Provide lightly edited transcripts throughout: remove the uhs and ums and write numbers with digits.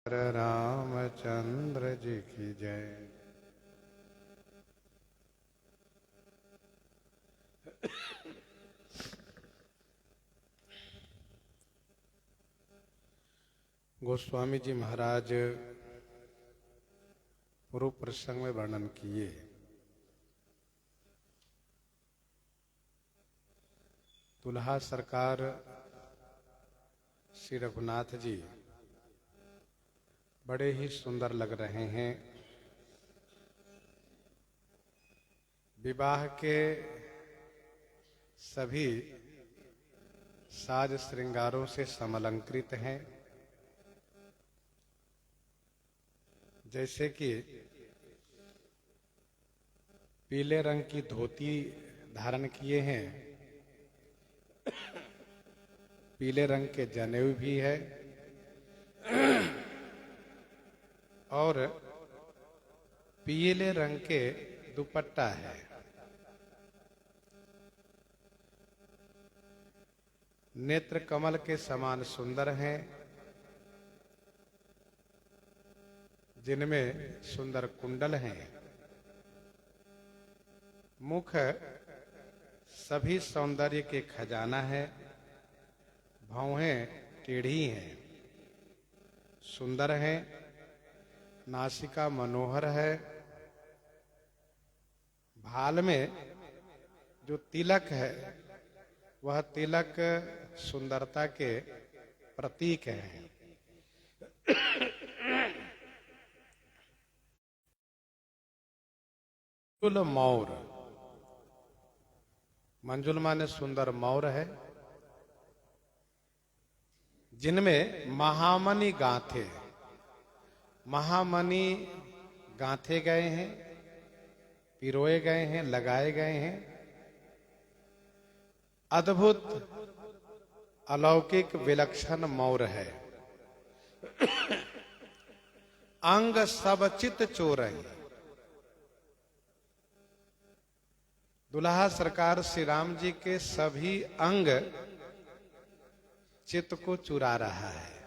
रामचंद्र जी की जय। गोस्वामी जी महाराज पूर्व प्रसंग में वर्णन किए। दुल्हा सरकार श्री रघुनाथ जी बड़े ही सुंदर लग रहे हैं। विवाह के सभी साज श्रृंगारों से समलंकृत हैं। जैसे कि पीले रंग की धोती धारण किए हैं, पीले रंग के जनेऊ भी है और पीले रंग के दुपट्टा है। नेत्र कमल के समान सुंदर हैं, जिनमें सुंदर कुंडल हैं। मुख सभी सौंदर्य के खजाना है। भौहें टेढ़ी हैं, सुंदर हैं। नासिका मनोहर है। भाल में जो तिलक है वह तिलक सुंदरता के प्रतीक हैं। मंजुल मौर, मंजुल माने सुंदर मौर है, जिनमें महामणि गांथे, महामणि गांथे गए हैं, पिरोए गए हैं, लगाए गए हैं। अद्भुत अलौकिक विलक्षण मौर है। अंग सब चित चोर है। दुल्हा सरकार श्री राम जी के सभी अंग चित्त को चुरा रहा है।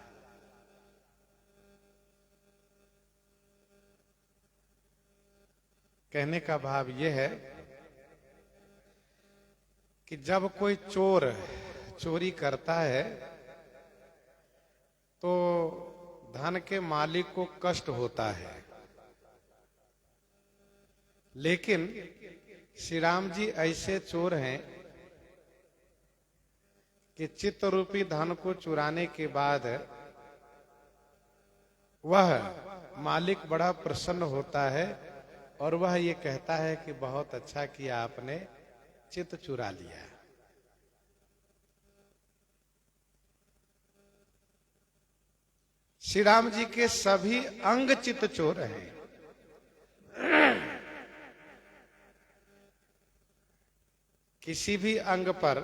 कहने का भाव यह है कि जब कोई चोर चोरी करता है तो धन के मालिक को कष्ट होता है, लेकिन श्री राम जी ऐसे चोर हैं कि चित्त रूपी धन को चुराने के बाद वह मालिक बड़ा प्रसन्न होता है और वह ये कहता है कि बहुत अच्छा किया आपने चित्त चुरा लिया। श्री राम जी के सभी अंग चित्त चोर हैं। किसी भी अंग पर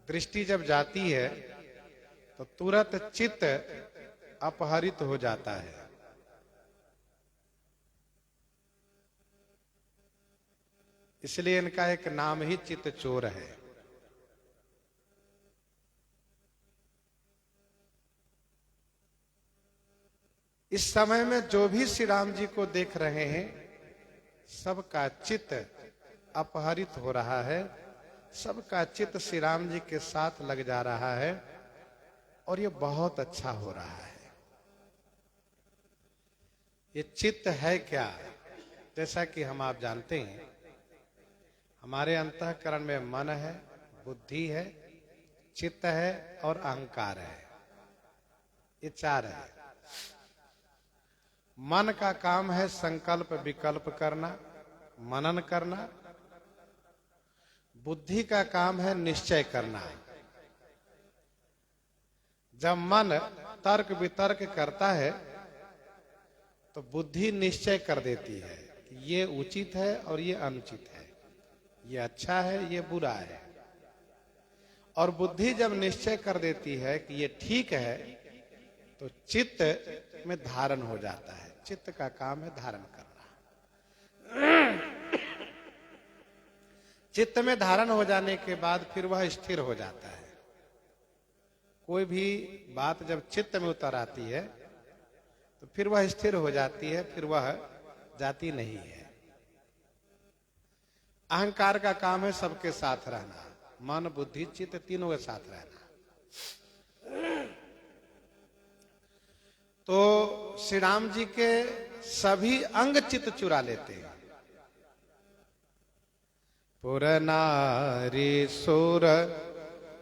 दृष्टि जब जाती है तो तुरंत चित्त अपहरित हो जाता है। इसलिए इनका एक नाम ही चित्त चोर है। इस समय में जो भी श्री राम जी को देख रहे हैं सबका चित्त अपहरित हो रहा है, सबका चित्त श्री राम जी के साथ लग जा रहा है और ये बहुत अच्छा हो रहा है। ये चित्त है क्या? जैसा कि हम आप जानते हैं, हमारे अंतःकरण में मन है, बुद्धि है, चित्त है और अहंकार है। ये चार है। मन का काम है संकल्प विकल्प करना, मनन करना। बुद्धि का काम है निश्चय करना। जब मन तर्क वितर्क करता है तो बुद्धि निश्चय कर देती है कि ये उचित है और ये अनुचित है, ये अच्छा है, ये बुरा है। और बुद्धि जब निश्चय कर देती है कि ये ठीक है तो चित्त में धारण हो जाता है। चित्त का काम है धारण करना। चित्त में धारण हो जाने के बाद फिर वह स्थिर हो जाता है। कोई भी बात जब चित्त में उतर आती है तो फिर वह स्थिर हो जाती है, फिर वह जाती नहीं है। अहंकार का काम है सबके साथ रहना, मन बुद्धि चित्त तीनों के साथ रहना। तो श्री राम जी के सभी अंग चित्त चुरा लेते हैं। पुर नारी सुर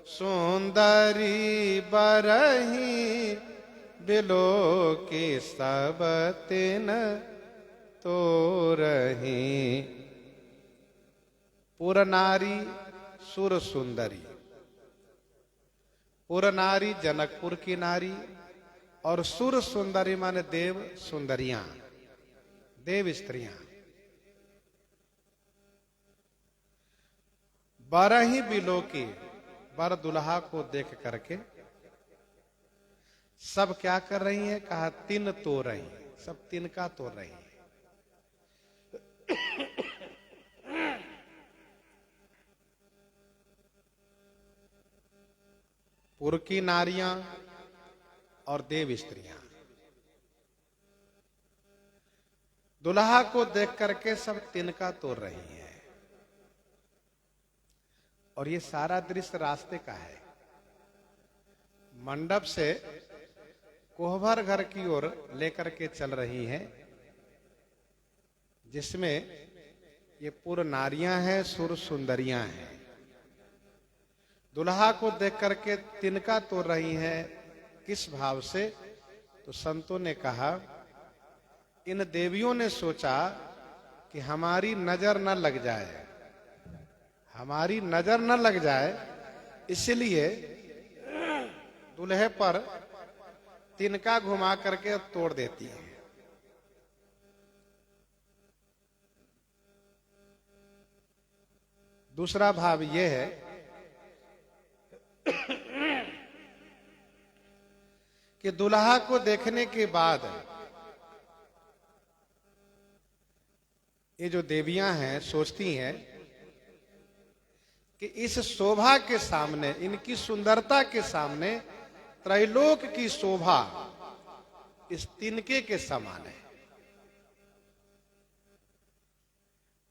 सुंदरी बरही, बिलो की सब तिन तो रही। पुर नारी सुर सुंदरी, पुर नारी जनकपुर की नारी, और सुर सुंदरी माने देव सुंदरियां, देव स्त्रियां। बरही बिलो की, बर दुल्हा को देख करके सब क्या कर रही हैं? कहा तिन तो रही, सब तिनका तोड़ रही है। पुर की नारियां और देव स्त्रियां दुल्हा को देख करके सब तिनका तोड़ रही हैं। और ये सारा दृश्य रास्ते का है। मंडप से कोहबर घर की ओर लेकर के चल रही हैं, जिसमें ये पूर्व नारियां हैं, सुर सुंदरियां हैं। दुल्हा को देख करके तिनका तोड़ रही हैं। किस भाव से? तो संतों ने कहा, इन देवियों ने सोचा कि हमारी नजर न लग जाए, हमारी नजर न लग जाए, इसलिए दूल्हे पर तिनका घुमा करके तोड़ देती है। दूसरा भाव यह है कि दुल्हा को देखने के बाद ये जो देवियां हैं सोचती हैं कि इस शोभा के सामने, इनकी सुंदरता के सामने त्रैलोक की शोभा इस तिनके के समान है।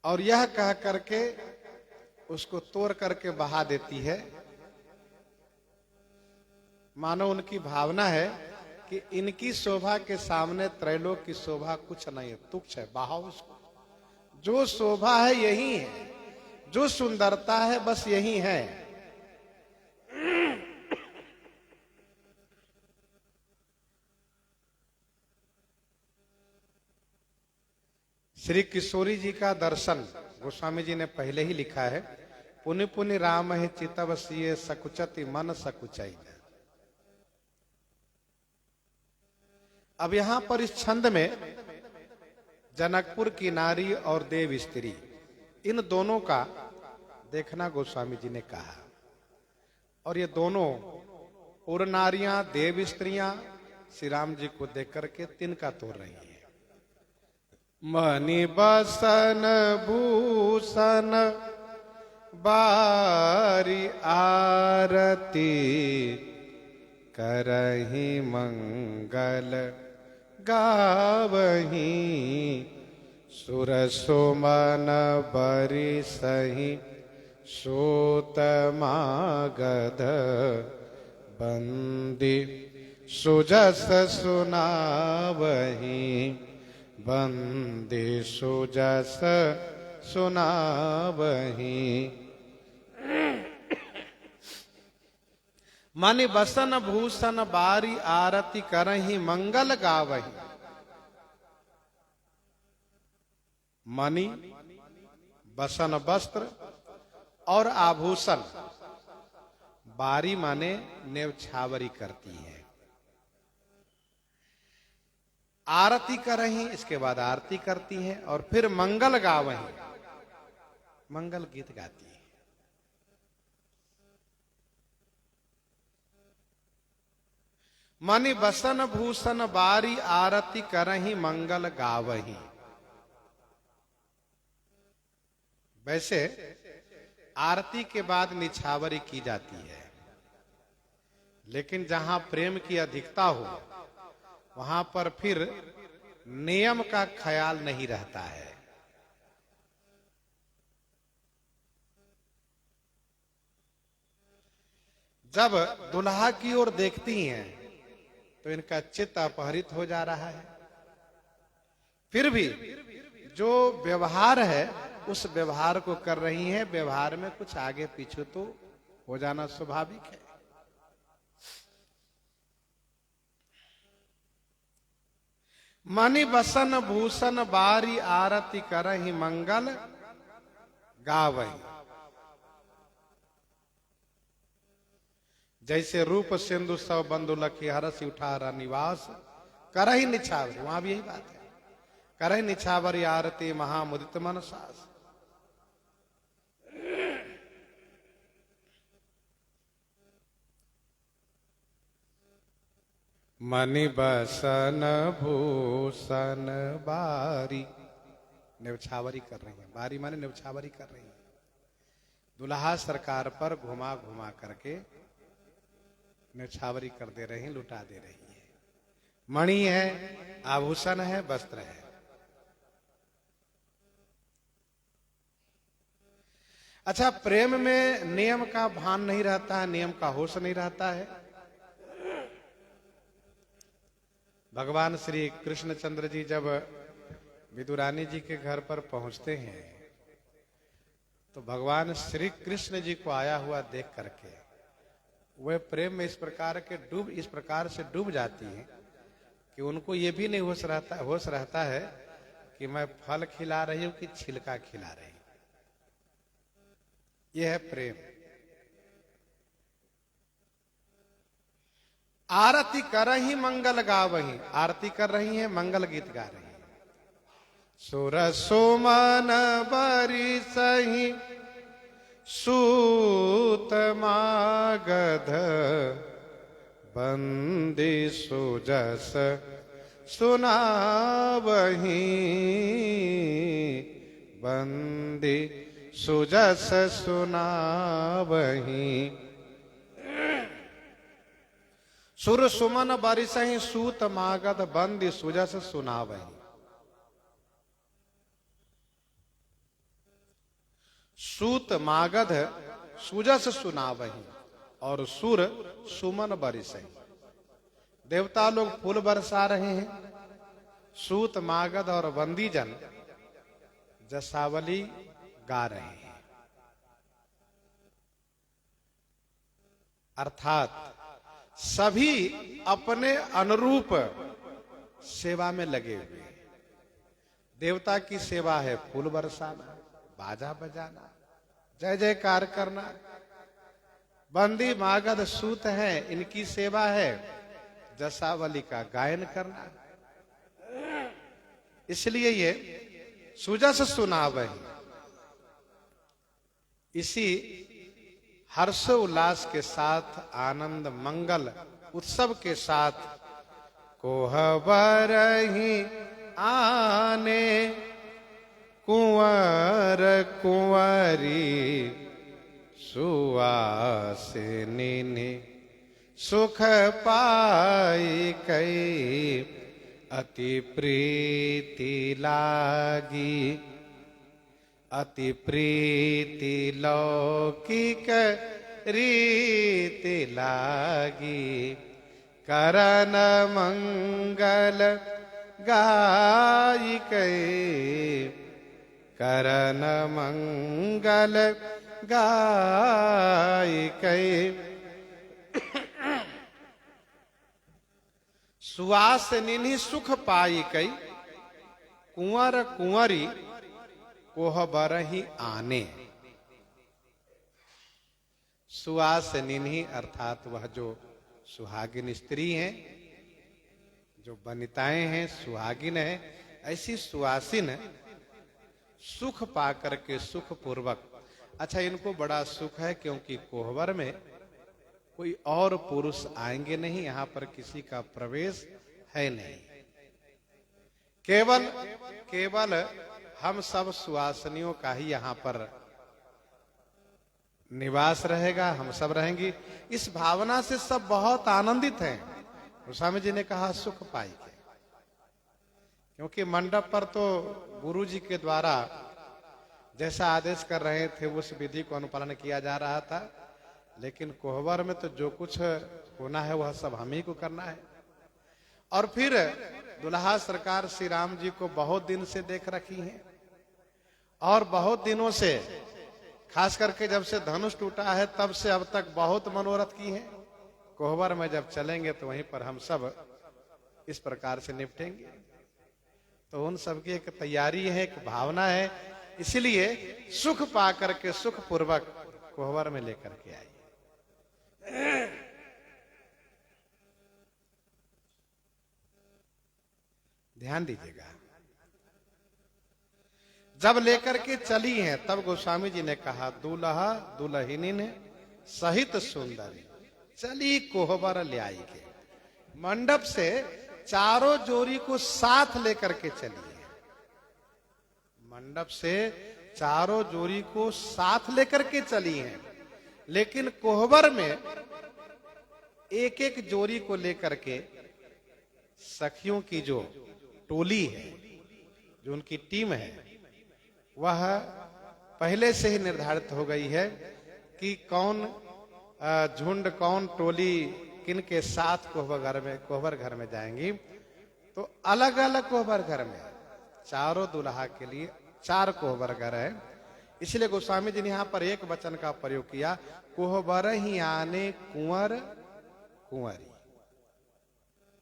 और यह कह करके उसको तोड़ करके बहा देती है। मानो उनकी भावना है कि इनकी शोभा के सामने त्रैलोक की शोभा कुछ नहीं है, तुच्छ है, बहाओ उसको। जो शोभा है यही है, जो सुंदरता है बस यही है। श्री किशोरी जी का दर्शन गोस्वामी जी ने पहले ही लिखा है, पुनि पुनि राम है चितव सिए सकुचति मन सकुचाई। अब यहां पर इस छंद में जनकपुर की नारी और देव स्त्री, इन दोनों का देखना गोस्वामी जी ने कहा। और ये दोनों पुर नारियां, देव स्त्रियां श्री राम जी को देख करके तिनका तोड़ रही हैं। मणि बसन भूषण बारी आरती, करहि मंगल गावही, सुर सुमन बरि सही, सूत मागध बंदी, सुजस सुनावही, बंदी सुजस सुनावही। मणि बसन भूषण बारी आरती करहि मंगल गावही। मणि बसन वस्त्र और आभूषण, बारी माने नेवछावरी करती है। आरती करही, इसके बाद आरती करती हैं, और फिर मंगल गावही, मंगल गीत गाती है। मणि बसन भूषण बारी आरती करही मंगल गावही। वैसे आरती के बाद निछावरी की जाती है, लेकिन जहां प्रेम की अधिकता हो वहां पर फिर नियम का ख्याल नहीं रहता है। जब दुल्हा की ओर देखती हैं तो इनका चित्त अपहरित हो जा रहा है। फिर भी जो व्यवहार है उस व्यवहार को कर रही हैं। व्यवहार में कुछ आगे पीछे तो हो जाना स्वाभाविक है। मणि बसन भूषण बारी आरती करहि मंगल गावहि। जैसे रूप सिंधु सब बंधु लखी हरसि उठारा निवास करहि निछावर, वहां भी यही बात है। करहि निछावर आरती महामुदित मन सास। मणि बसन भूषण बारी, न्यौछावरी कर रही है। बारी माने न्यौछावरी कर रही है। दुल्हा सरकार पर घुमा घुमा करके न्यौछावरी कर दे रही, लुटा दे रही है। मणि है, आभूषण है, वस्त्र है। अच्छा, प्रेम में नियम का भान नहीं रहता है, नियम का होश नहीं रहता है। भगवान श्री कृष्णचंद्र जी जब विदुरानी जी के घर पर पहुंचते हैं तो भगवान श्री कृष्ण जी को आया हुआ देख करके वह प्रेम में इस प्रकार से डूब जाती हैं कि उनको ये भी नहीं होश रहता है कि मैं फल खिला रही हूं कि छिलका खिला रही हूं। यह है प्रेम। आरती कर ही मंगल गावही, आरती कर रही हैं, मंगल गीत गा रही हैं। सुर सुमन बरी सही सूत मागध बंदी सुजस सुनावही। बंदी सुजस सुनावही। सुर सुमन बरिसहि सूत मागध बंदी सुजस सुनावही। सूत मागध सुजस सुनावही और सुर सुमन बरिसहि। देवता लोग फूल बरसा रहे हैं। सूत मागध और बंदीजन जसावली गा रहे हैं। अर्थात सभी अपने अनुरूप सेवा में लगे हुए हैं। देवता की सेवा है फूल बरसाना, बाजा बजाना, जय जयकार करना। बंदी मागध सूत है, इनकी सेवा है जसावली का गायन करना। इसलिए ये सुजस सुनावही। इसी हर्ष उल्लास के साथ, आनंद मंगल उत्सव के साथ कोहबर ही आने कुंवर कुंवरी सुवासिनी सुख पाई कई अति प्रीति लागी। अति प्रीति लौकिक रीति लागी। करन मंगल गाई कई। करन मंगल गाई कई। सुवासिनी सुख पाई कई। कुंवर कुंवरी कोहबर ही आने। सुवासिनी अर्थात वह जो सुहागिन स्त्री हैं, जो वनिताएं हैं, सुहागिन है, ऐसी सुवासिन सुख पाकर के सुख पूर्वक। अच्छा, इनको बड़ा सुख है क्योंकि कोहबर में कोई और पुरुष आएंगे नहीं, यहां पर किसी का प्रवेश है नहीं। केवल हम सब सुवासिनियों का ही यहां पर निवास रहेगा, हम सब रहेंगी। इस भावना से सब बहुत आनंदित हैं। गोस्वामी जी ने कहा सुख पाई के। क्योंकि मंडप पर तो गुरु जी के द्वारा जैसा आदेश कर रहे थे उस विधि को अनुपालन किया जा रहा था, लेकिन कोहबर में तो जो कुछ होना है वह सब हम ही को करना है। और फिर दुल्हा सरकार श्री राम जी को बहुत दिन से देख रखी हैं और बहुत दिनों से, खास करके जब से धनुष टूटा है तब से अब तक बहुत मनोरथ की हैं। कोहबर में जब चलेंगे तो वहीं पर हम सब इस प्रकार से निपटेंगे। तो उन सब की एक तैयारी है, एक भावना है, इसलिए सुख पा करके सुख पूर्वक कोहबर में लेकर के आई। ध्यान दीजिएगा, जब लेकर के चली हैं तब गोस्वामी जी ने कहा, दूल्हा दुल्हनिन सहित सुंदरी चली कोहबर ले आई के। मंडप से चारों जोड़ी को साथ लेकर के चली है। मंडप से चारों जोड़ी को साथ लेकर के चली हैं, लेकिन कोहबर में एक एक जोड़ी को लेकर के सखियों की जो टोली है, जो उनकी टीम है, वह पहले से ही निर्धारित हो गई है कि कौन झुंड, कौन टोली किन के साथ कोहबर घर में जाएंगी। तो अलग अलग कोहबर घर में चारों दुल्हा के लिए 4 कोहबर घर है। इसलिए गोस्वामी जी ने यहाँ पर एक वचन का प्रयोग किया, कोहबर ही आने कुंवर कुंवरी।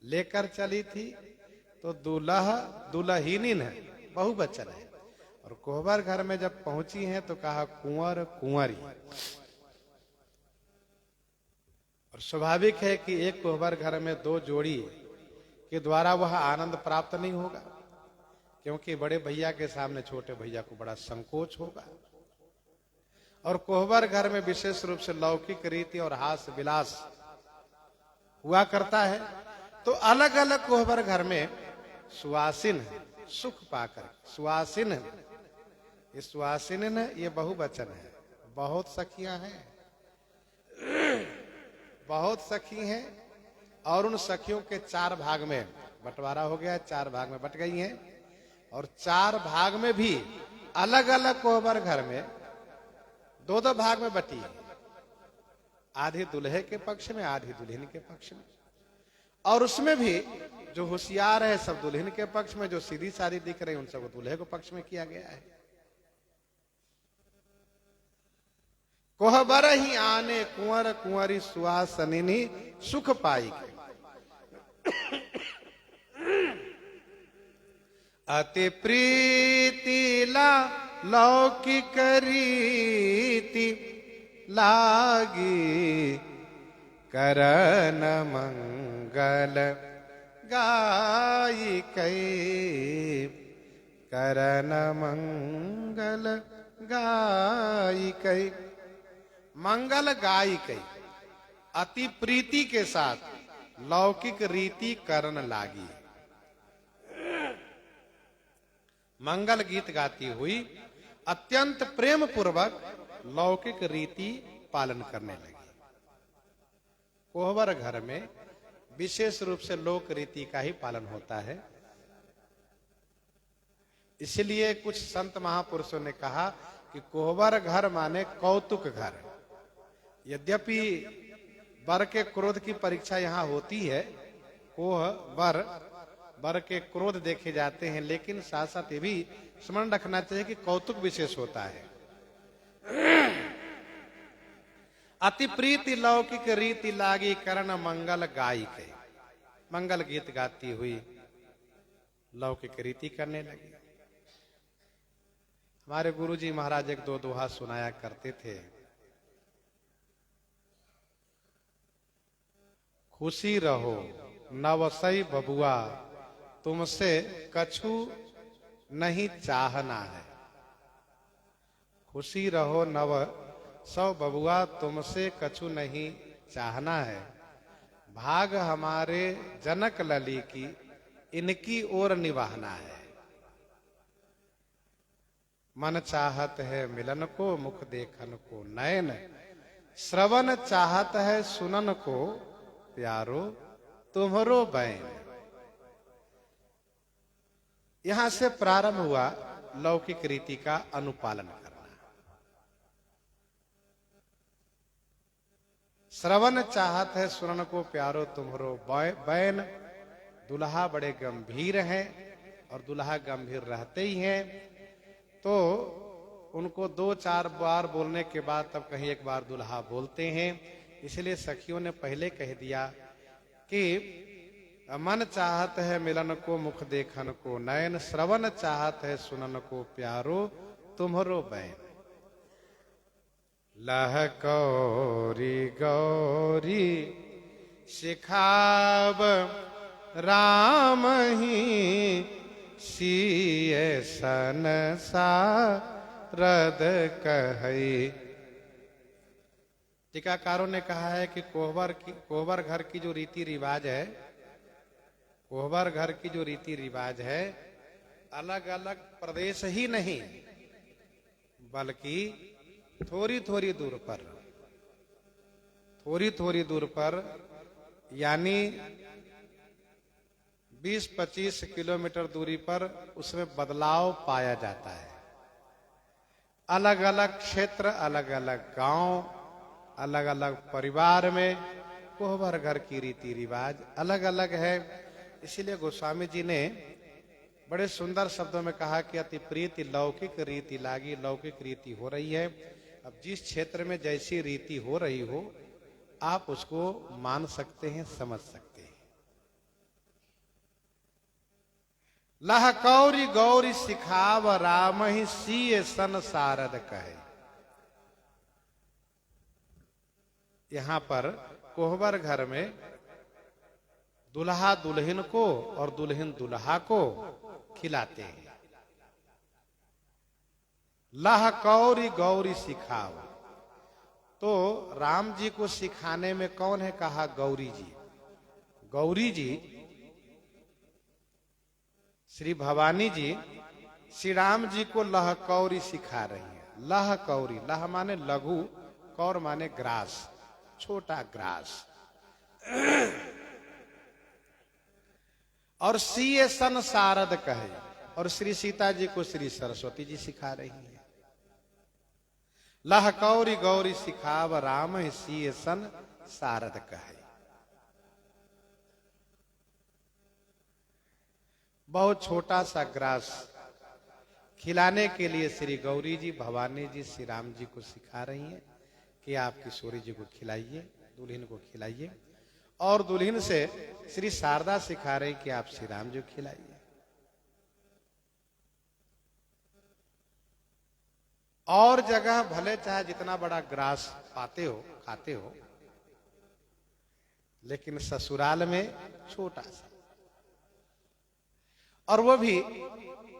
लेकर चली थी तो दूल्हा दुल्हनिन है, बहुवचन है, और कोहबर घर में जब पहुंची हैं तो कहा कुंवर कुंवरी। और स्वाभाविक है कि एक कोहबर घर में 2 जोड़ी के द्वारा वह आनंद प्राप्त नहीं होगा, क्योंकि बड़े भैया के सामने छोटे भैया को बड़ा संकोच होगा। और कोहबर घर में विशेष रूप से लौकिक रीति और हास्य विलास हुआ करता है। तो अलग अलग कोहबर घर में सुवासिन सुख पाकर, सुवासिन, ये सुवासिन ये बहुवचन है, बहुत सखियां हैं, बहुत सखी हैं। और उन सखियों के 4 भाग में बंटवारा हो गया, 4 भाग में बट गई हैं। और 4 भाग में भी अलग अलग कोहबर घर में 2-2 भाग में बटी है, आधी दुल्हे के पक्ष में, आधी दुल्हन के पक्ष में। और उसमें भी जो होशियार है सब दुल्हन के पक्ष में, जो सीधी सादी दिख रही उन सबको दूल्हे को पक्ष में किया गया है। कोहबर ही आने कुंवर कुंवरी सुहासनिनी सुख पाई के। अति प्रीति लौकिक रीति लागी करन मंगल गाई कई, करन मंगल गाई कई, मंगल गाई कई। अति प्रीति के साथ लौकिक रीति करन लागी, मंगल गीत गाती हुई अत्यंत प्रेम पूर्वक लौकिक रीति पालन करने लगी। कोहबर घर में विशेष रूप से लोक रीति का ही पालन होता है। इसलिए कुछ संत महापुरुषों ने कहा कि कोहबर घर माने कौतुक घर। यद्यपि वर के क्रोध की परीक्षा यहाँ होती है, कोहबर वर के क्रोध देखे जाते हैं, लेकिन साथ साथ ये भी स्मरण रखना चाहिए कि कौतुक विशेष होता है। अति प्रीति लौकिक रीति लागी करण मंगल गाई के, मंगल गीत गाती हुई लौकिक रीति करने लगी। हमारे गुरुजी महाराज एक 2 दोहा सुनाया करते थे। खुशी रहो नवसई बबुआ तुमसे कछु नहीं चाहना है। खुशी रहो नव सौ बबुआ तुमसे कछु नहीं चाहना है। भाग हमारे जनक लली की इनकी ओर निभाना है। मन चाहत है मिलन को मुख देखन को नयन, श्रवण चाहत है सुनन को प्यारो तुम्हरो बैन। यहां से प्रारंभ हुआ लौकिक रीति का अनुपालन करना। श्रवण चाहत है सुनन को प्यारो तुम्हारो बैन। दुल्हा बड़े गंभीर हैं और दुल्हा गंभीर रहते ही हैं, तो उनको 2-4 बार बोलने के बाद तब कहीं एक बार दुल्हा बोलते हैं। इसलिए सखियों ने पहले कह दिया कि मन चाहत है मिलन को मुख देखन को नयन, श्रवण चाहत है सुनन को प्यारो तुम्हारो बैन। लह गौरी गौरी सिखाव राम ही सिए संसारद कहई। टीकाकारों ने कहा है कि कोहबर घर की जो रीति रिवाज है, कोहबर घर की जो रीति रिवाज है, अलग अलग प्रदेश ही नहीं बल्कि थोड़ी थोड़ी दूर पर यानी 20-25 किलोमीटर दूरी पर उसमें बदलाव पाया जाता है। अलग अलग क्षेत्र, अलग अलग गांव, अलग अलग परिवार में कोहबर घर की रीति रिवाज अलग अलग है। इसीलिए गोस्वामी जी ने बड़े सुंदर शब्दों में कहा कि अति प्रीति लौकिक रीति लागी। लौकिक रीति हो रही है, अब जिस क्षेत्र में जैसी रीति हो रही हो आप उसको मान सकते हैं, समझ सकते हैं। लह कौरी गौरी सिखाव राम ही सिए सन सारद कहे। यहां पर कोहबर घर में दुल्हा दुल्हन को और दुल्हन दुल्हा को खिलाते हैं। लह कौरी गौरी सिखाओ, तो राम जी को सिखाने में कौन है? कहा गौरी जी। गौरी जी श्री भवानी जी श्री राम जी को लह कौरी सिखा रही है। लह कौरी, लह माने लघु, कौर माने ग्रास, छोटा ग्रास। और सीए सन सारद कहे, और श्री सीता जी को श्री सरस्वती जी सिखा रही है। लह कौरी गौरी सिखाव राम सीए सन सारद कहे। बहुत छोटा सा ग्रास खिलाने के लिए श्री गौरी जी भवानी जी श्री राम जी को सिखा रही हैं कि आप किशोरी जी को खिलाइए, दुल्हन को खिलाइए। और दुल्हन से श्री शारदा सिखा रही कि आप श्री राम जी को खिलाइए। और जगह भले चाहे जितना बड़ा ग्रास पाते हो खाते हो, लेकिन ससुराल में छोटा सा, और वो भी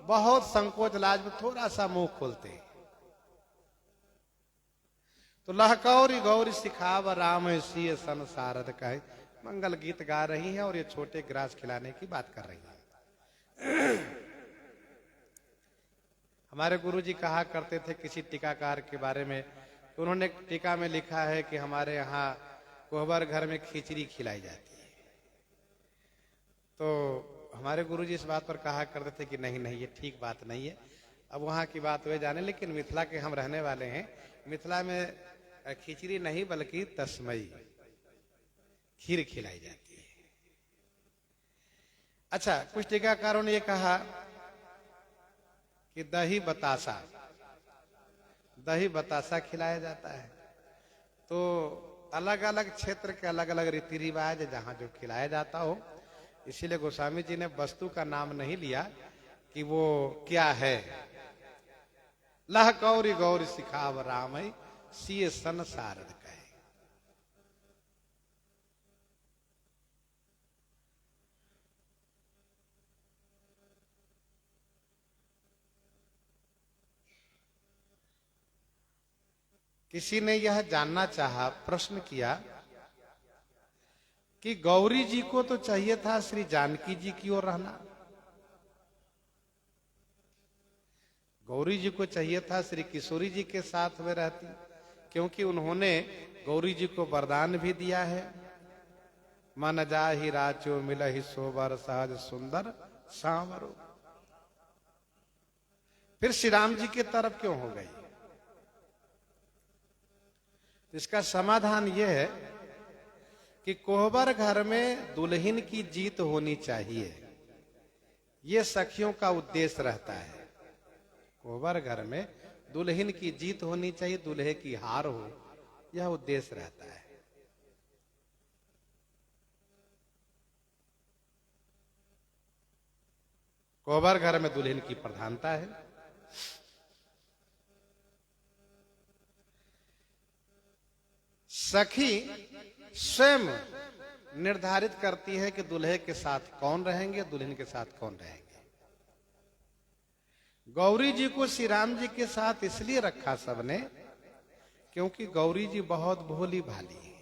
बहुत संकोच लाज में थोड़ा सा मुंह खोलते हैं। तो लहकौरी गौरी सिखाव राम सीए सन सारद कहे, मंगल गीत गा रही है और ये छोटे ग्रास खिलाने की बात कर रही है। हमारे गुरुजी कहा करते थे किसी टीकाकार के बारे में, तो उन्होंने टीका में लिखा है कि हमारे यहाँ कोहबर घर में खिचड़ी खिलाई जाती है। तो हमारे गुरुजी इस बात पर कहा करते थे कि नहीं नहीं, ये ठीक बात नहीं है। अब वहाँ की बात वे जाने, लेकिन मिथिला के हम रहने वाले हैं। मिथिला में खिचड़ी नहीं बल्कि तस्मई, खीर खिलाई जाती है। अच्छा, कुछ टीकाकारों ने ये कहा कि दही बतासा खिलाया जाता है। तो अलग अलग क्षेत्र के अलग अलग रीति रिवाज है जहां जो खिलाया जाता हो। इसीलिए गोस्वामी जी ने वस्तु का नाम नहीं लिया कि वो क्या है। लह गौरी गौरी सिखाव राम सीए सन सारद कहे। किसी ने यह जानना चाहा, प्रश्न किया कि गौरी जी को तो चाहिए था श्री जानकी जी की ओर रहना, गौरी जी को चाहिए था श्री किशोरी जी के साथ में रहती, क्योंकि उन्होंने गौरी जी को वरदान भी दिया है, मन जाहि राचो मिलहि सोबर सहज सुंदर सांवरो। फिर श्री राम जी की तरफ क्यों हो गई? इसका समाधान यह है कि कोहबर घर में दुल्हन की जीत होनी चाहिए, यह सखियों का उद्देश्य रहता है। कोहबर घर में दुल्हन की जीत होनी चाहिए, दूल्हे की हार हो, यह उद्देश्य रहता है। कोहबर घर में दुल्हन की प्रधानता है। सखी स्वयं निर्धारित करती है कि दूल्हे के साथ कौन रहेंगे, दुल्हन के साथ कौन रहेंगे। गौरी जी को श्री राम जी के साथ इसलिए रखा सबने क्योंकि गौरी जी बहुत भोली भाली है।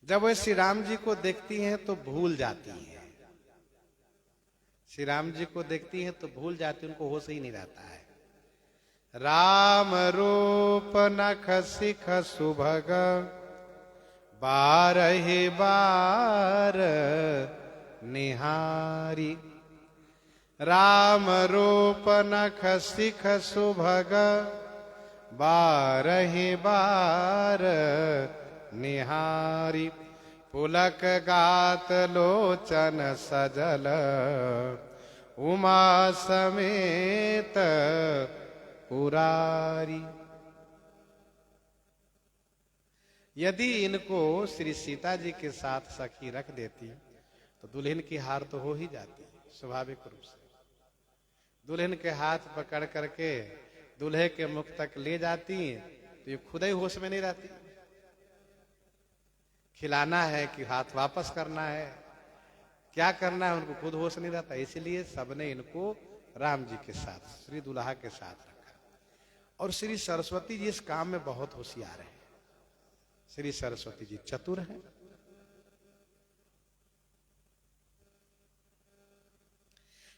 जब वे श्री राम जी को देखती हैं तो भूल जाती हैं। श्री राम जी को देखती हैं तो भूल जाती, उनको होश ही नहीं रहता है। राम रूप नख सिख सुभग बारहि बार निहारी। राम रूप नख सिख सुभग बारहि बार निहारी। पुलक गात लोचन सजल उमा समेत पुरारी। यदि इनको श्री सीता जी के साथ सखी रख देती तो दुल्हन की हार तो हो ही जाती स्वाभाविक रूप से। दुल्हन के हाथ पकड़ करके दूल्हे के मुख तक ले जाती तो ये खुद ही होश में नहीं रहती। खिलाना है कि हाथ वापस करना है, क्या करना है, उनको खुद होश नहीं रहता। इसलिए सबने इनको राम जी के साथ, श्री दुल्हा के साथ रखा। और श्री सरस्वती जी इस काम में बहुत होशियार हैं। श्री सरस्वती जी चतुर हैं।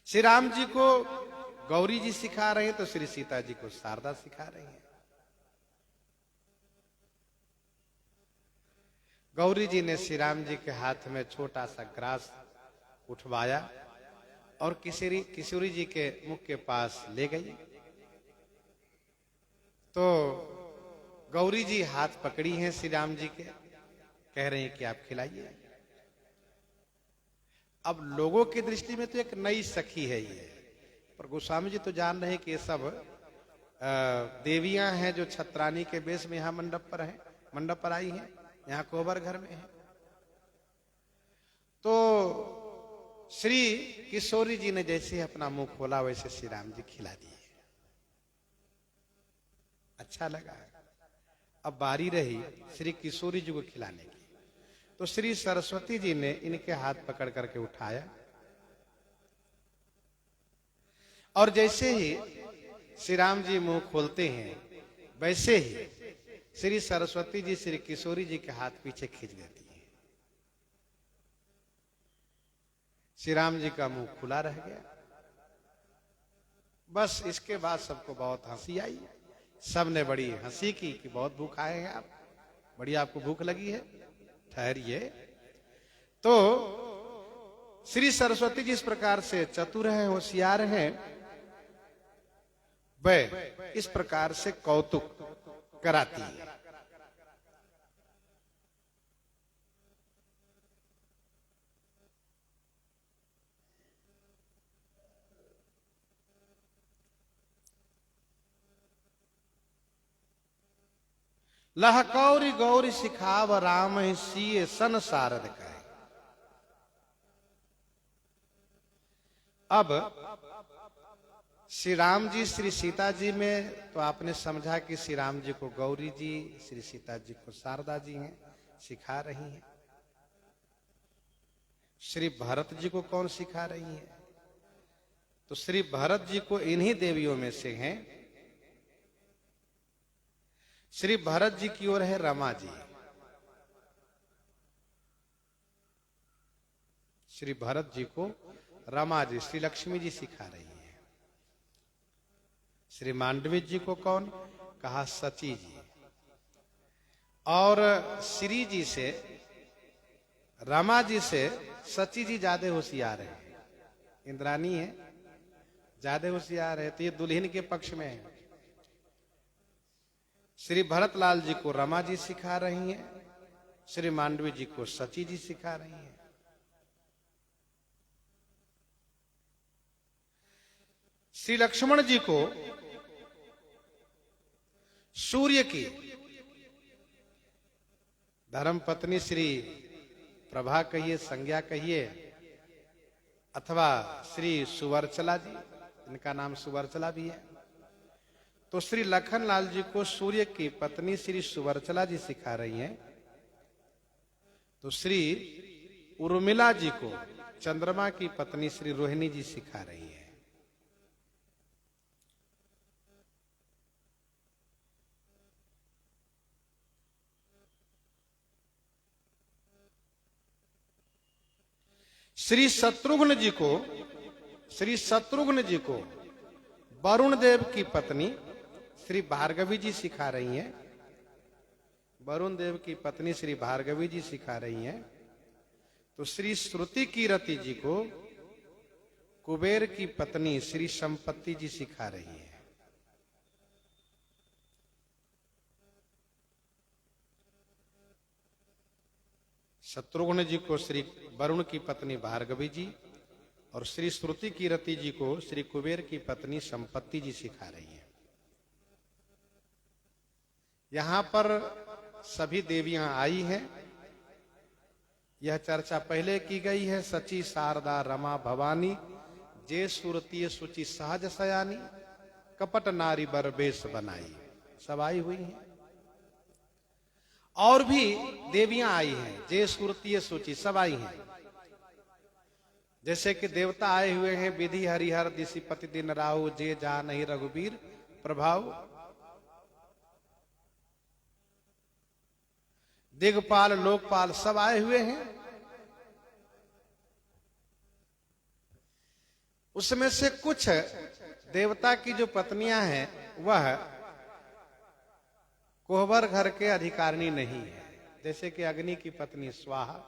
श्री राम जी को गौरी जी सिखा रहे हैं तो श्री सीता जी को शारदा सिखा रही हैं। गौरी जी ने श्री राम जी के हाथ में छोटा सा ग्रास उठवाया और किशोरी जी के मुख के पास ले गई। तो गौरी जी हाथ पकड़ी हैं श्री राम जी के, कह रहे हैं कि आप खिलाइए। अब लोगों की दृष्टि में तो एक नई सखी है ये, पर गोस्वामी जी तो जान रहे हैं कि ये सब देवियां हैं जो छत्रानी के बेस में यहां मंडप पर आई हैं, यहां कोहबर घर में है। तो श्री किशोरी जी ने जैसे अपना मुंह खोला वैसे श्री राम जी खिला दिए। अच्छा लगा। अब बारी रही श्री किशोरी जी को खिलाने की। तो श्री सरस्वती जी ने इनके हाथ पकड़ करके उठाया और जैसे ही श्री राम जी मुंह खोलते हैं वैसे ही श्री सरस्वती जी श्री किशोरी जी के हाथ पीछे खींच देती है। श्री राम जी का मुंह खुला रह गया। बस इसके बाद सबको बहुत हंसी आई। सबने बड़ी हंसी की कि बहुत भूख आए हैं आप, बड़ी आपको भूख लगी है, ठहरिए। तो श्री सरस्वती जी इस प्रकार से चतुर हैं, होशियार हैं, वह इस प्रकार से कौतुक कराती है। लहकौरी गौरी सिखाव राम सीए सन सारद कहे। अब श्री राम जी श्री सीता जी में तो आपने समझा कि श्री राम जी को गौरी जी, श्री सीता जी को शारदा जी हैं, सिखा रही हैं। श्री भरत जी को कौन सिखा रही है? तो श्री भरत जी को इन्हीं देवियों में से हैं। श्री भरत जी की ओर है रमा जी। श्री भरत जी को रमा जी, श्री लक्ष्मी जी सिखा रही है। श्री मांडवी जी को कौन कहा? सची जी। और श्री जी से, रमा जी से सची जी ज्यादा होशियार है, इंद्रानी है, ज्यादा होशियार है, तो ये दुल्हन के पक्ष में है। श्री भरतलाल जी को रमा जी सिखा रही हैं, श्री मांडवी जी को सची जी सिखा रही हैं। श्री लक्ष्मण जी को सूर्य की धर्म पत्नी श्री प्रभा कहिए, संज्ञा कहिए, अथवा श्री सुवर्चला जी, इनका नाम सुवर्चला भी है, तो श्री लखन लाल जी को सूर्य की पत्नी श्री सुवर्चला जी सिखा रही हैं। तो श्री उर्मिला जी को चंद्रमा की पत्नी श्री रोहिणी जी सिखा रही है। श्री शत्रुघ्न जी को वरुण देव की पत्नी श्री भार्गवी जी सिखा रही हैं। वरुण देव की पत्नी श्री भार्गवी जी सिखा रही हैं। तो श्री श्रुति कीरति जी को कुबेर की पत्नी श्री संपत्ति जी सिखा रही है। शत्रुघ्न जी को श्री वरुण की पत्नी भार्गवी जी और श्री श्रुति कीरति जी को श्री कुबेर की पत्नी संपत्ति जी सिखा रही है। यहां पर सभी देवियां आई हैं। यह चर्चा पहले की गई है। सची शारदा रमा भवानी जे सुरती सुचि सहज सयानी कपट नारी बर बेस बनाई, सब आई हुई हैं। और भी देवियां आई हैं, जे सुरती सुचि, सब आई हैं। जैसे कि देवता आए हुए हैं, विधि हरिहर दिशिपति दिन राहु जे जा नहीं रघुबीर प्रभाव, दिगपाल लोकपाल सब आए हुए हैं। उसमें से कुछ देवता की जो पत्नियां हैं वह कोहबर घर के अधिकारिणी नहीं है। जैसे कि अग्नि की पत्नी स्वाहा,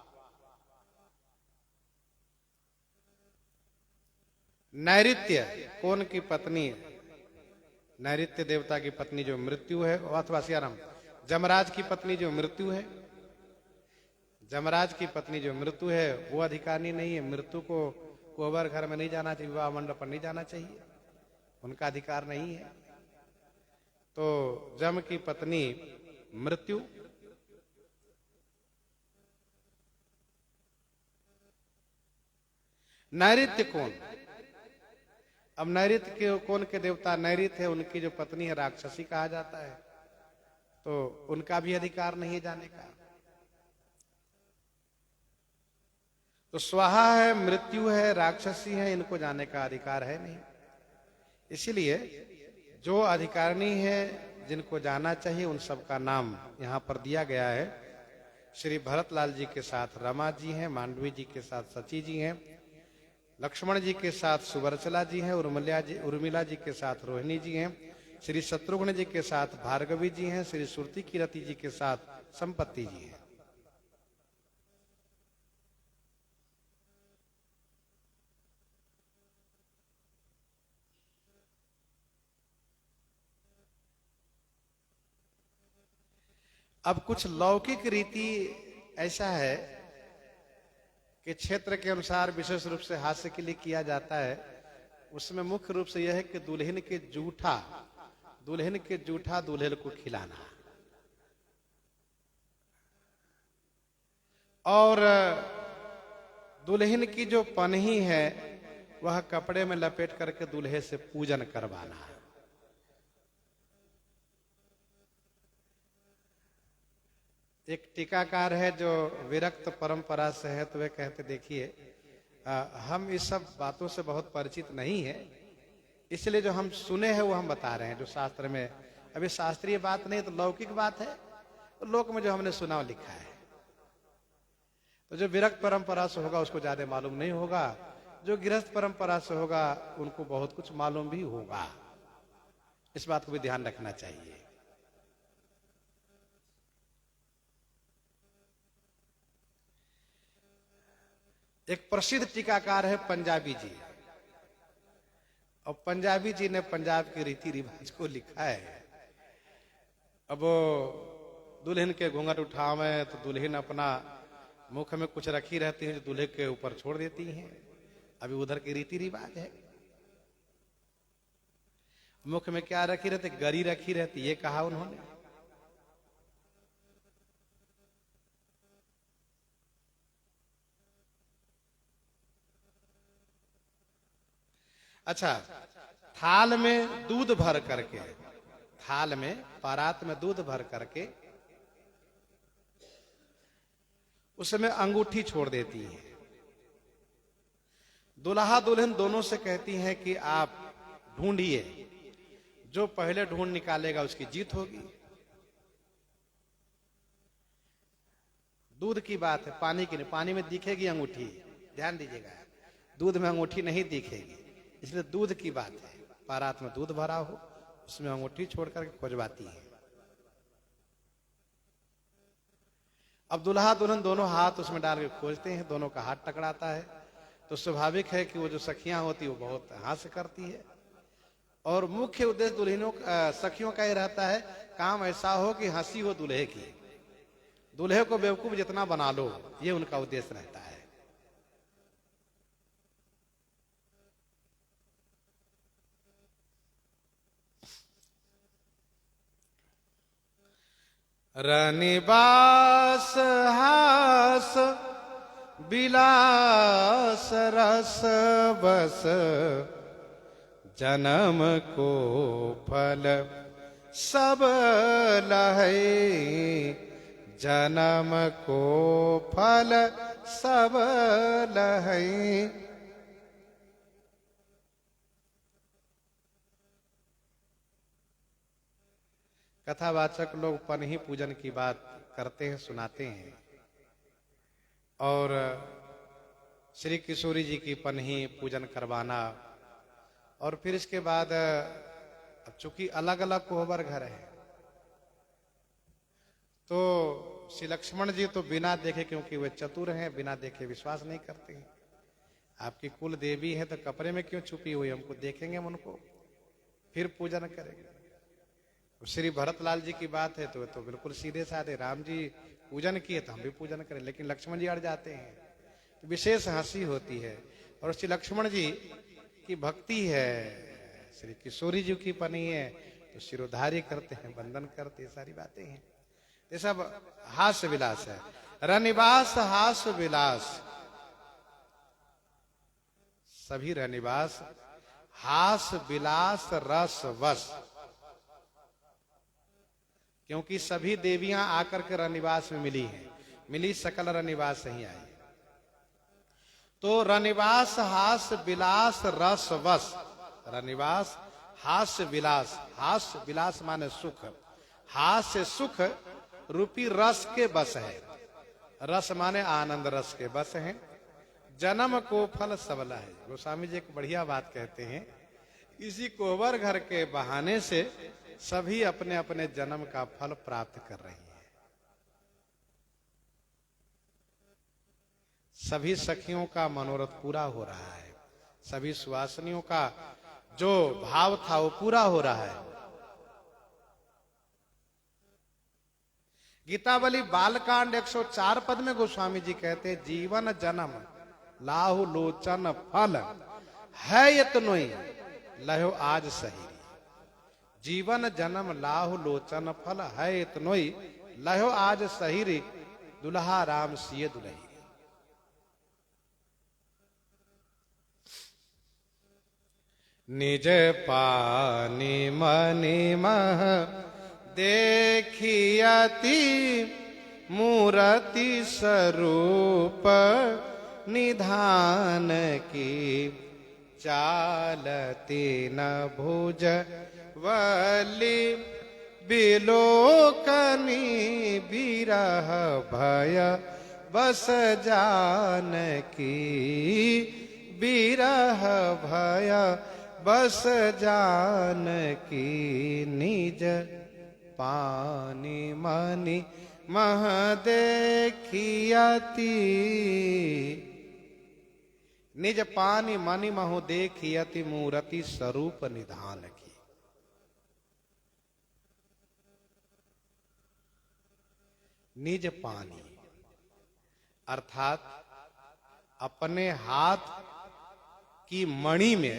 नैऋत्य कौन की पत्नी, नैऋत्य देवता की पत्नी जो मृत्यु है, अथवा सियाराम जमराज की पत्नी जो मृत्यु है, जमराज की पत्नी जो मृत्यु है वो अधिकारिणी नहीं है। मृत्यु को कोहबर घर में नहीं जाना चाहिए, विवाह मंडप पर नहीं जाना चाहिए, उनका अधिकार नहीं है। तो जम की पत्नी मृत्यु, नैऋत्य कौन, अब नैऋत्य के कौन के देवता नैऋत्य है, उनकी जो पत्नी है राक्षसी कहा जाता है, तो उनका भी अधिकार नहीं है जाने का। तो स्वाहा है, मृत्यु है, राक्षसी है, इनको जाने का अधिकार है नहीं। इसीलिए जो अधिकारिणी है जिनको जाना चाहिए उन सब का नाम यहाँ पर दिया गया है। श्री भरतलाल जी के साथ रमा जी हैं, मांडवी जी के साथ सची जी हैं, लक्ष्मण जी के साथ सुवर्चला जी हैं, उर्मिला जी के साथ रोहिणी जी हैं, श्री शत्रुघ्न जी के साथ भार्गवी जी हैं, श्री श्रुति कीरति जी के साथ संपत्ति जी हैं। अब कुछ लौकिक रीति ऐसा है कि क्षेत्र के अनुसार विशेष रूप से हास्य के लिए किया जाता है। उसमें मुख्य रूप से यह है कि दुल्हन के जूठा दुल्हन को खिलाना, और दुल्हन की जो पनही है वह कपड़े में लपेट करके दूल्हे से पूजन करवाना। एक टीकाकार है जो विरक्त परंपरा से है, तो वे कहते देखिए हम इस सब बातों से बहुत परिचित नहीं है, इसलिए जो हम सुने हैं वो हम बता रहे हैं। जो शास्त्र में, अभी शास्त्रीय बात नहीं तो लौकिक बात है, तो लोक में जो हमने सुना लिखा है। तो जो विरक्त परंपरा से होगा उसको ज्यादा मालूम नहीं होगा, जो गृहस्थ परंपरा से होगा उनको बहुत कुछ मालूम भी होगा। इस बात को भी ध्यान रखना चाहिए। एक प्रसिद्ध टीकाकार है पंजाबी जी, और पंजाबी जी ने पंजाब के रीति रिवाज को लिखा है। अब वो दुल्हन के घूंघट उठावे तो दुल्हन अपना मुख में कुछ रखी रहती है जो दूल्हे के ऊपर छोड़ देती हैं। अभी उधर की रीति रिवाज है। मुख में क्या रखी रहती? गरी रखी रहती, ये कहा उन्होंने। अच्छा, थाल में दूध भर करके, थाल में परात में दूध भर करके उसमें अंगूठी छोड़ देती है। दुल्हा दुल्हन दोनों से कहती हैं कि आप ढूंढिए, जो पहले ढूंढ निकालेगा उसकी जीत होगी। दूध की बात है, पानी की नहीं। पानी में दिखेगी अंगूठी, ध्यान दीजिएगा, दूध में अंगूठी नहीं दिखेगी, इसलिए दूध की बात है। परात में दूध भरा हो, उसमें अंगूठी छोड़ करके खोजवाती है। अब दुल्हा दुल्हन दोनों हाथ उसमें डाल के खोजते हैं, दोनों का हाथ टकराता है। तो स्वाभाविक है कि वो जो सखियां होती है वो बहुत हास्य करती है। और मुख्य उद्देश्य दुल्हनों सखियों का ही रहता है, काम ऐसा हो कि हंसी हो दूल्हे की, दूल्हे को बेवकूफ जितना बना लो, ये उनका उद्देश्य रहता है। रनिबास हास बिलास रस बस, जन्म को फल सब लहै, जन्म को फल सब लहै। कथावाचक लोग पनही पूजन की बात करते हैं, सुनाते हैं। और श्री किशोरी जी की पनही पूजन करवाना, और फिर इसके बाद चूंकि अलग अलग कोहबर घर है, तो श्री लक्ष्मण जी तो बिना देखे, क्योंकि वे चतुर हैं, बिना देखे विश्वास नहीं करते हैं। आपकी कुल देवी है तो कपड़े में क्यों छुपी हुई, हमको देखेंगे, हम उनको फिर पूजन करेंगे। श्री भरतलाल जी की बात है तो बिल्कुल सीधे साधे, राम जी पूजन किए तो हम भी पूजन करें, लेकिन लक्ष्मण जी अड़ जाते हैं, तो विशेष हंसी होती है। और श्री लक्ष्मण जी की भक्ति है, श्री किशोरी जी की पनी है तो शिरोधार्य करते हैं, बंधन करते हैं, सारी बातें हैं। ये सब हास्य विलास है। रनिवास हास्य विलास, सभी रनिवास हास्य विलास रस वस, क्योंकि सभी देवियां आकर के रनिवास में मिली हैं, मिली सकल रनिवास से ही आई। तो रनिवास हास्य विलास रस वस, रनिवास हास्य विलास, हास्य विलास माने सुख, हास्य सुख रूपी रस के बस है। रस माने आनंद रस के बस हैं। जन्म को फल सबला है। गोस्वामी जी एक बढ़िया बात कहते हैं, इसी कोहबर घर के बहाने से सभी अपने अपने जन्म का फल प्राप्त कर रही हैं। सभी सखियों का मनोरथ पूरा हो रहा है, सभी सुवासनियों का जो भाव था वो पूरा हो रहा है। गीतावली बालकांड 104 पद में गोस्वामी जी कहते हैं, जीवन जन्म लाहु लोचन फल है यतनोई लहो आज सही। जीवन जन्म लाहु लोचन फल है इतनोई लहो आज सही, दुल्हा राम सिय दुलही। निज पानी मनि मह देखियति, मूर्ति स्वरूप निधान की, चालती न भुज वली बिलोकनी, बिरह भय बस जानकी, बिरह भय बस जानकी, निज पानी मनि मह देखियति। निज पानी मनि महु देखी अति मूरति स्वरूप निधान की। निज पानी अर्थात अपने हाथ की मणि में,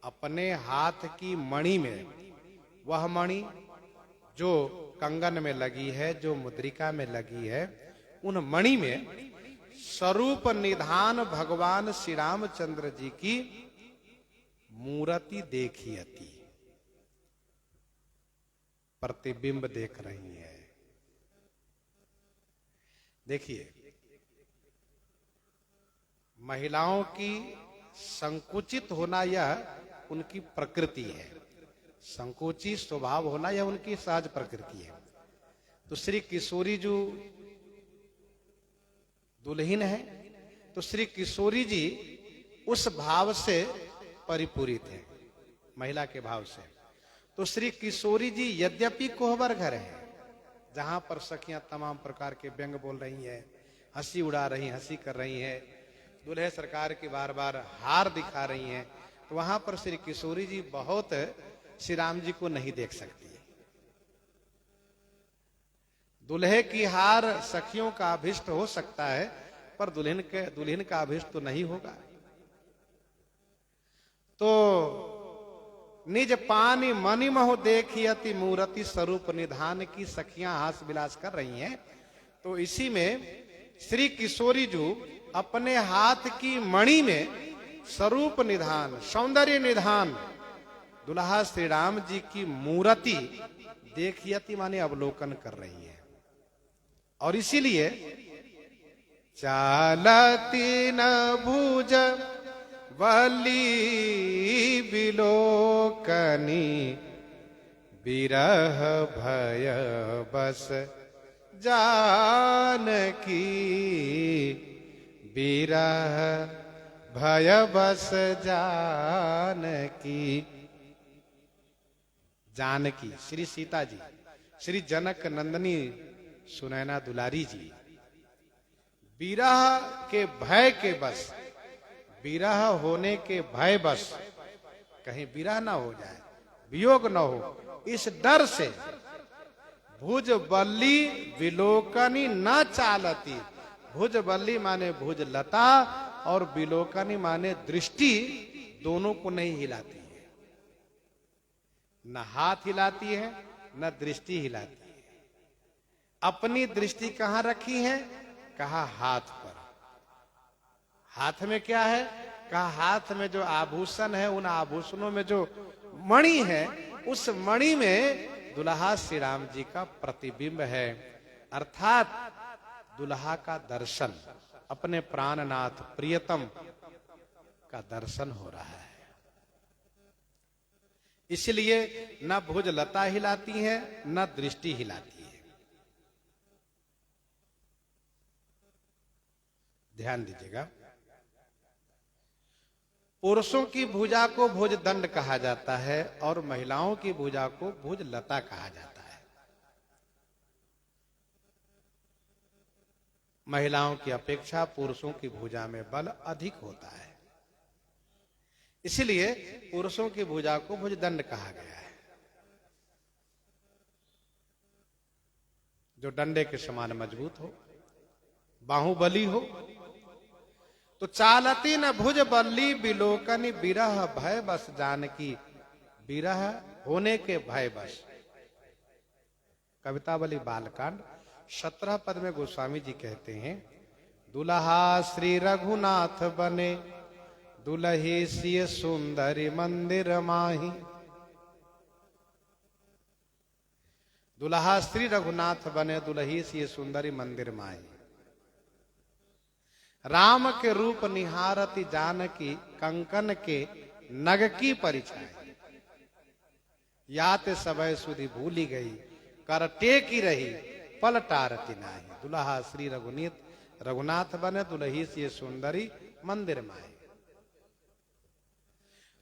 अपने हाथ की मणि में, वह मणि जो कंगन में लगी है, जो मुद्रिका में लगी है, उन मणि में स्वरूप निधान भगवान श्री रामचंद्र जी की मूर्ति देखी अति, प्रतिबिंब देख रही है। देखिए, महिलाओं की संकुचित होना यह उनकी प्रकृति है, संकोची स्वभाव होना यह उनकी सहज प्रकृति है। तो श्री किशोरी जो दुल्हन है, तो श्री किशोरी जी उस भाव से परिपूरित है, महिला के भाव से। तो श्री किशोरी जी यद्यपि कोहबर घर है, जहां पर सखियां तमाम प्रकार के व्यंग बोल रही हैं, हंसी उड़ा रही, हंसी कर रही हैं, दुल्हे सरकार की बार बार हार दिखा रही हैं, तो वहां पर श्री किशोरी जी बहुत श्री राम जी को नहीं देख सकती। दुल्हे की हार सखियों का अभिष्ट हो सकता है, पर दुल्हन का अभिष्ट तो नहीं होगा। तो निज पानी मनि महु देखी अति मूर्ति स्वरूप निधान की सखियां हास विलास कर रही हैं। तो इसी में श्री किशोरी जी अपने हाथ की मणि में स्वरूप निधान, सौंदर्य निधान दुल्हा श्री राम जी की मूर्ति देखियति माने अवलोकन कर रही है। और इसीलिए चालती न भुज वली बिलोकनी बिरह भय बस जानकी, बिरह भय बस जानकी। जानकी श्री सीता जी, श्री जनक नंदनी सुनैना दुलारी जी विरह के भय के बस, विरह होने के भय बस, कहीं विरह ना हो जाए, वियोग न हो, इस डर से भुज बल्ली विलोकनी न चालती। भुज बल्ली माने भुज लता और विलोकनी माने दृष्टि, दोनों को नहीं हिलाती है, न हाथ हिलाती है न दृष्टि हिलाती है। अपनी दृष्टि कहां रखी है? कहा हाथ पर। हाथ में क्या है? कहा हाथ में जो आभूषण है, उन आभूषणों में जो मणि है, उस मणि में दुल्हा श्री राम जी का प्रतिबिंब है, अर्थात दुल्हा का दर्शन, अपने प्राणनाथ प्रियतम का दर्शन हो रहा है। इसलिए न भुज लता हिलाती है न दृष्टि हिलाती है। ध्यान दीजिएगा, पुरुषों की भुजा को भुज दंड कहा जाता है और महिलाओं की भुजा को भुज लता कहा जाता है। महिलाओं की अपेक्षा पुरुषों की भुजा में बल अधिक होता है, इसलिए पुरुषों की भुजा को भुजदंड कहा गया है, जो डंडे के समान मजबूत हो, बाहुबली हो। तो चालती न भुज बल्ली बिलोकनी बिरह भय बस जानकी, बिरह होने के भय बस। कवितावली बालकांड 17 पद में गोस्वामी जी कहते हैं, दुल्हा श्री रघुनाथ बने दुल्ही सिय सुंदरी मंदिर माही। दुल्हा श्री रघुनाथ बने दुल्ही सिय सुंदरी मंदिर माही। राम के रूप निहारती जानकी कंकन के नग की परिछाई। याते सबय सुधि भूली गई कर टेकी रही पलटारती नाही। दुल्हा श्री रघुनाथ बने दुल्ही सी सुंदरी मंदिर माई।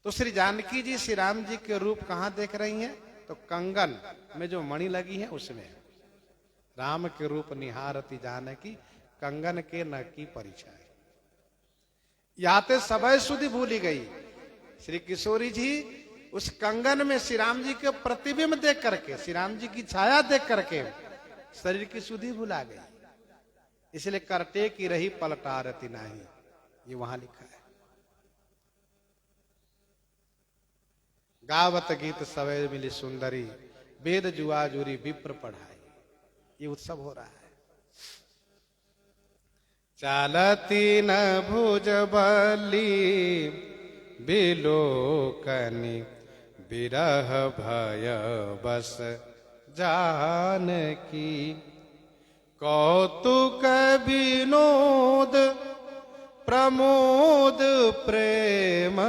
तो श्री जानकी जी श्री राम जी के रूप कहां देख रही हैं? तो कंगन में जो मणि लगी है उसमें। राम के रूप निहारती जानकी कंगन के न की परिचय। याते समय सुधि भूली गई। श्री किशोरी जी उस कंगन में श्री राम जी के प्रतिबिंब देख करके, श्री राम जी की छाया देख करके शरीर की सुधि भुला गई। इसलिए करटे की रही पलटारती नाही, ये वहां लिखा है। गावत गीत सवै मिली सुंदरी, वेद जुआ जुरी विप्र पढ़ाई। ये उत्सव हो रहा है। चालती न भुज बली बिलोकनी, बिरह भय बस जानकी। कौतुक विनोद प्रमोद प्रेम,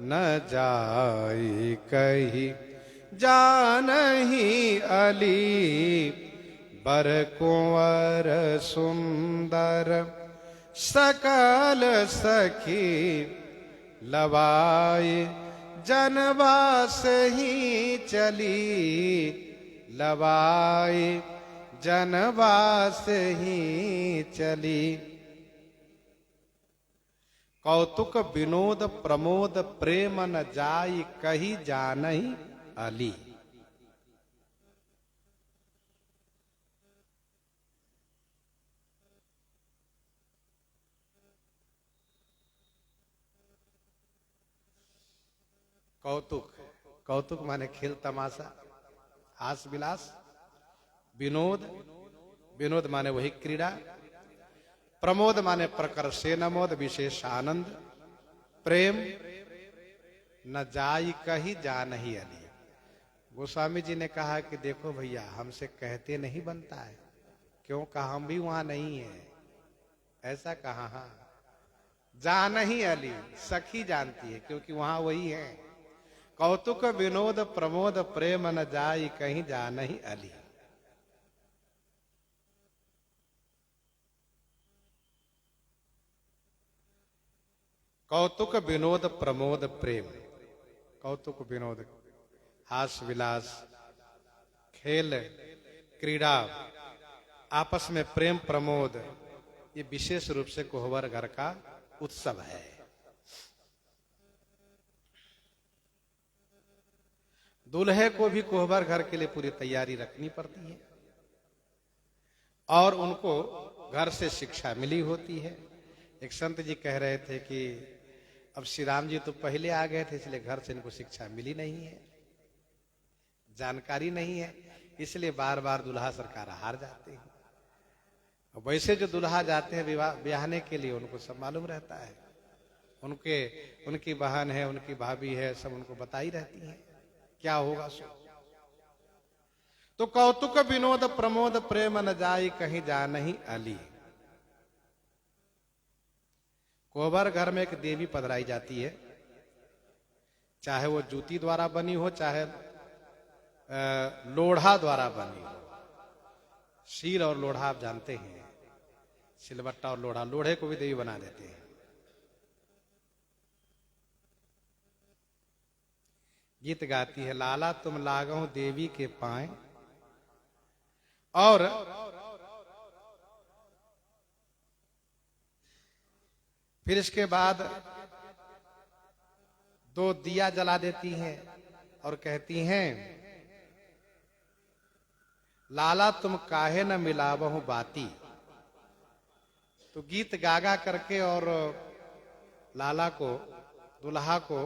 न जाई कही जानही अली। बर कुंवर सुंदर सकल सखी, लवाई जनवास ही चली। लवाई जनवास ही चली। कौतुक विनोद प्रमोद प्रेम, न जाई कही जानही अली। कौतुक, कौतुक माने खेल तमाशा, हास विलास। विनोद, विनोद माने वही क्रीड़ा। प्रमोद माने प्रकर्षेण मोद, विशेष आनंद। प्रेम, न जाई कही जानही अली। गोस्वामी जी ने कहा कि देखो भैया, हमसे कहते नहीं बनता है। क्यों कहा, हम भी वहां नहीं है। ऐसा कहा, हाँ जानही अली, सखी जानती है, क्योंकि वहां वही है। कौतुक विनोद प्रमोद प्रेम, न जाई कहीं जानही अली। कौतुक विनोद प्रमोद प्रेम, कौतुक विनोद हास विलास, खेल क्रीड़ा, आपस में प्रेम प्रमोद, ये विशेष रूप से कोहबर घर का उत्सव है। दूल्हे को भी कोहबर घर के लिए पूरी तैयारी रखनी पड़ती है और उनको घर से शिक्षा मिली होती है। एक संत जी कह रहे थे कि अब श्री राम जी तो पहले आ गए थे, इसलिए घर से इनको शिक्षा मिली नहीं है, जानकारी नहीं है, इसलिए बार बार दुल्हा सरकार हार जाते हैं। वैसे जो दुल्हा जाते हैं ब्याहने के लिए, उनको सब मालूम रहता है। उनकी बहन है, उनकी भाभी है, सब उनको बताई रहती है क्या होगा सो। तो कौतुक विनोद प्रमोद प्रेम, न जाई कहीं जानही अली। कोहबर घर में एक देवी पधराई जाती है, चाहे वो जूती द्वारा बनी हो, चाहे लोढ़ा द्वारा बनी हो। शील और लोढ़ा आप जानते हैं, सिलबट्टा और लोढ़ा, लोढ़े को भी देवी बना देते हैं। गीत गाती है, लाला तुम लागो देवी के पाए, और फिर इसके बाद 2 दिया जला देती हैं और कहती हैं, लाला तुम काहे न मिलावहु बाती। तो गीत गागा करके और लाला को, दुल्हा को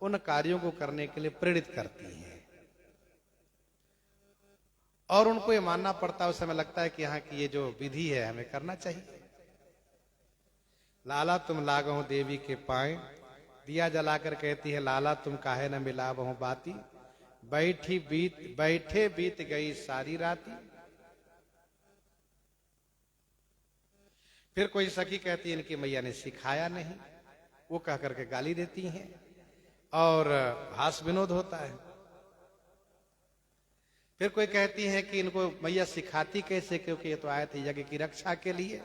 उन कार्यों को करने के लिए प्रेरित करती हैं। और उनको ये मानना पड़ता है, उस समय लगता है कि यहाँ की ये जो विधि है हमें करना चाहिए। लाला तुम लागो देवी के पाए, दिया जलाकर कहती है, लाला तुम काहे न मिलावहु बाती। बैठे बीत गई सारी राती। फिर कोई सखी कहती है, इनकी मैया ने सिखाया नहीं, वो कह करके गाली देती हैं और हास विनोद होता है। फिर कोई कहती है कि इनको मैया सिखाती कैसे, क्योंकि ये तो आए थे यज्ञ की रक्षा के लिए,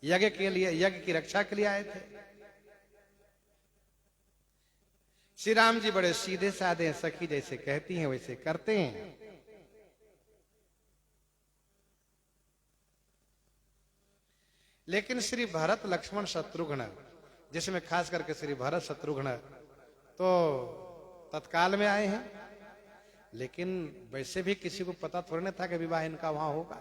यज्ञ की रक्षा के लिए आए थे। श्री राम जी बड़े सीधे साधे हैं, सखी जैसे कहती हैं वैसे करते हैं। लेकिन श्री भरत लक्ष्मण शत्रुघ्न, जिसमें खास करके श्री भरत शत्रुघ्न तो तत्काल में आए हैं, लेकिन वैसे भी किसी को पता थोड़ी ना था कि विवाह इनका वहां होगा।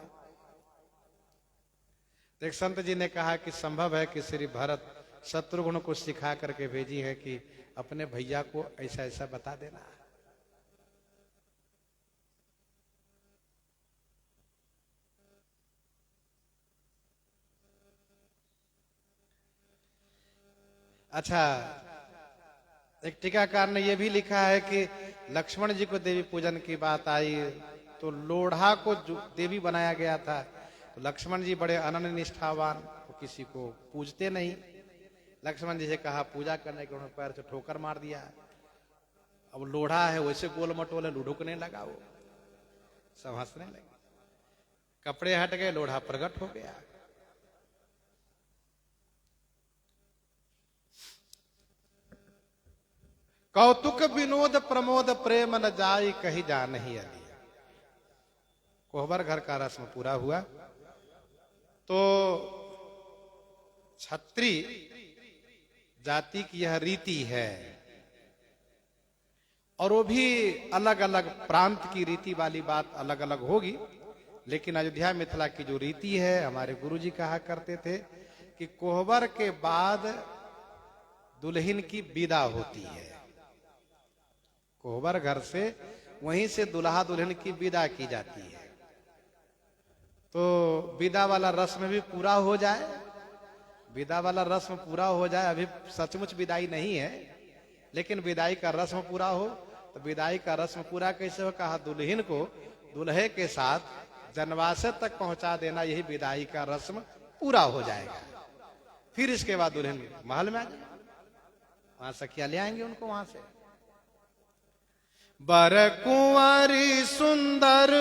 एक संत जी ने कहा कि संभव है कि श्री भरत शत्रुघ्न को सिखा करके भेजी है कि अपने भैया को ऐसा ऐसा बता देना। अच्छा, एक टीकाकार ने यह भी लिखा है कि लक्ष्मण जी को देवी पूजन की बात आई तो लोढ़ा को देवी बनाया गया था, तो लक्ष्मण जी बड़े अनन्य निष्ठावान, वो किसी को पूजते नहीं। लक्ष्मण जी से कहा पूजा करने के, उन्होंने पैर से ठोकर मार दिया। अब लोढ़ा है वैसे गोल मटोले लुढ़कने लगा, वो सब हंसने लगे। कपड़े हट गए, लोढ़ा प्रकट हो गया। कौतुक विनोद प्रमोद प्रेम न जाई कही जा नहीं अली। कोहबर घर का रस्म पूरा हुआ तो छत्री जाति की यह रीति है, और वो भी अलग अलग प्रांत की रीति वाली बात अलग अलग होगी, लेकिन अयोध्या मिथिला की जो रीति है, हमारे गुरुजी कहा करते थे कि कोहबर के बाद दुल्हन की विदा होती है। कोहबर घर से वहीं से दुल्हा दुल्हन की विदा की जाती है। तो विदा वाला रस्म भी पूरा हो जाए, विदा वाला रस्म पूरा हो जाए। अभी सचमुच विदाई नहीं है, लेकिन विदाई का रस्म पूरा हो। तो विदाई का रस्म पूरा कैसे हो? कहा दुल्हन को दुल्हे के साथ जनवासे तक पहुंचा देना, यही विदाई का रस्म पूरा हो जाएगा। फिर इसके बाद दुल्हन महल में आ जाए, वहां सखिया ले आएंगे उनको वहां से। बर कुंवारी सुंदर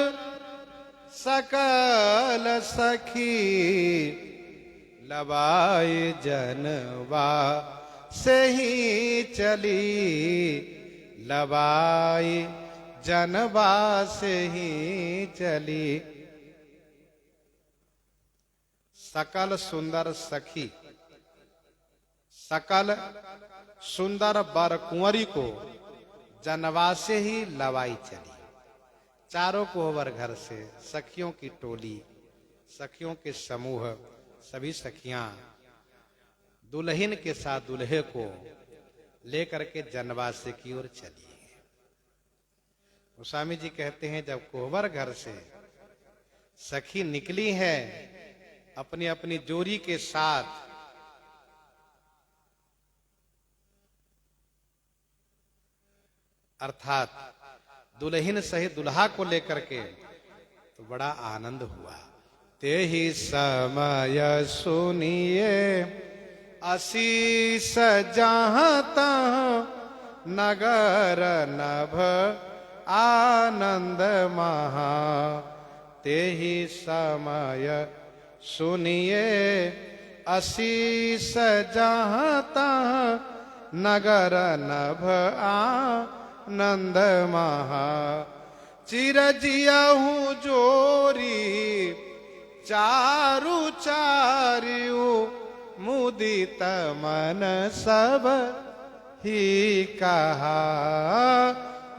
सकल सखी लबाई जनवा से ही चली, लबाई जनवा से ही चली। सकल सुंदर सखी, सकल सुंदर बर कुंवरी को जनवा से ही लवाई चली। चारों कोहबर घर से सखियों की टोली, सखियों के समूह, सभी सखियां दुल्हन के साथ दुल्हे को लेकर के जनवासे की ओर चली। गोस्वामी जी कहते हैं जब कोहबर घर से सखी निकली है अपनी अपनी जोड़ी के साथ, अर्थात दुल्हन सहित दुल्हा को लेकर के, तो बड़ा आनंद हुआ। ते ही समय सुनिए आशीष जहां तहां नगर नभ आनंद महा। ते ही समय सुनिए आशीष जहां तहां नगर नभ आनंद महा। चिरजियहूँ जोरी चारु चारियु मुदित मन सब ही कहा।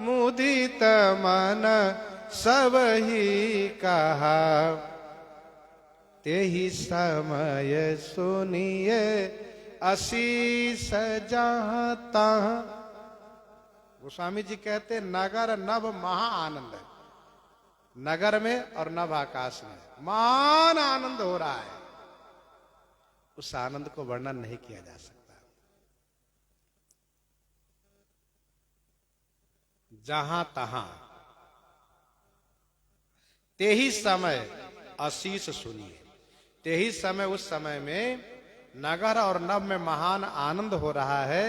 मुदित मन सब ही कहा। ते ही समय सुनिए आशीष जहां तहां। गोस्वामी जी कहते नगर नभ महा आनंद है। नगर में और नभ आकाश में महान आनंद हो रहा है। उस आनंद को वर्णन नहीं किया जा सकता। जहां तहां ते ही समय आशीष सुनिए। ते ही समय, उस समय में नगर और नभ में महान आनंद हो रहा है।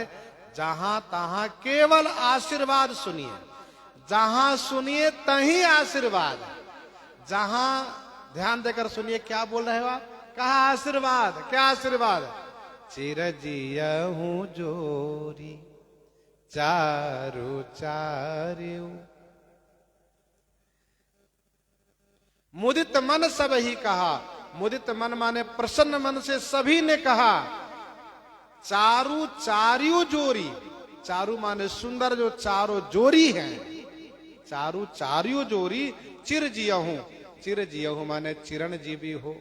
जहां तहां केवल आशीर्वाद सुनिए। जहां सुनिए तहीं आशीर्वाद। जहां ध्यान देकर सुनिए, क्या बोल रहे हो आप? कहा आशीर्वाद। क्या आशीर्वाद? चिरजियहूँ जोरी चारु चारियु मुदित मन सब ही कहा। मुदित मन माने प्रसन्न मन से सभी ने कहा, चारू चारियो जोरी, चारू माने सुंदर जो चारों जोरी हैं, चारू चारियो जोरी चिर जियहूं, चिर जियहूं माने चिरंजीवी हो।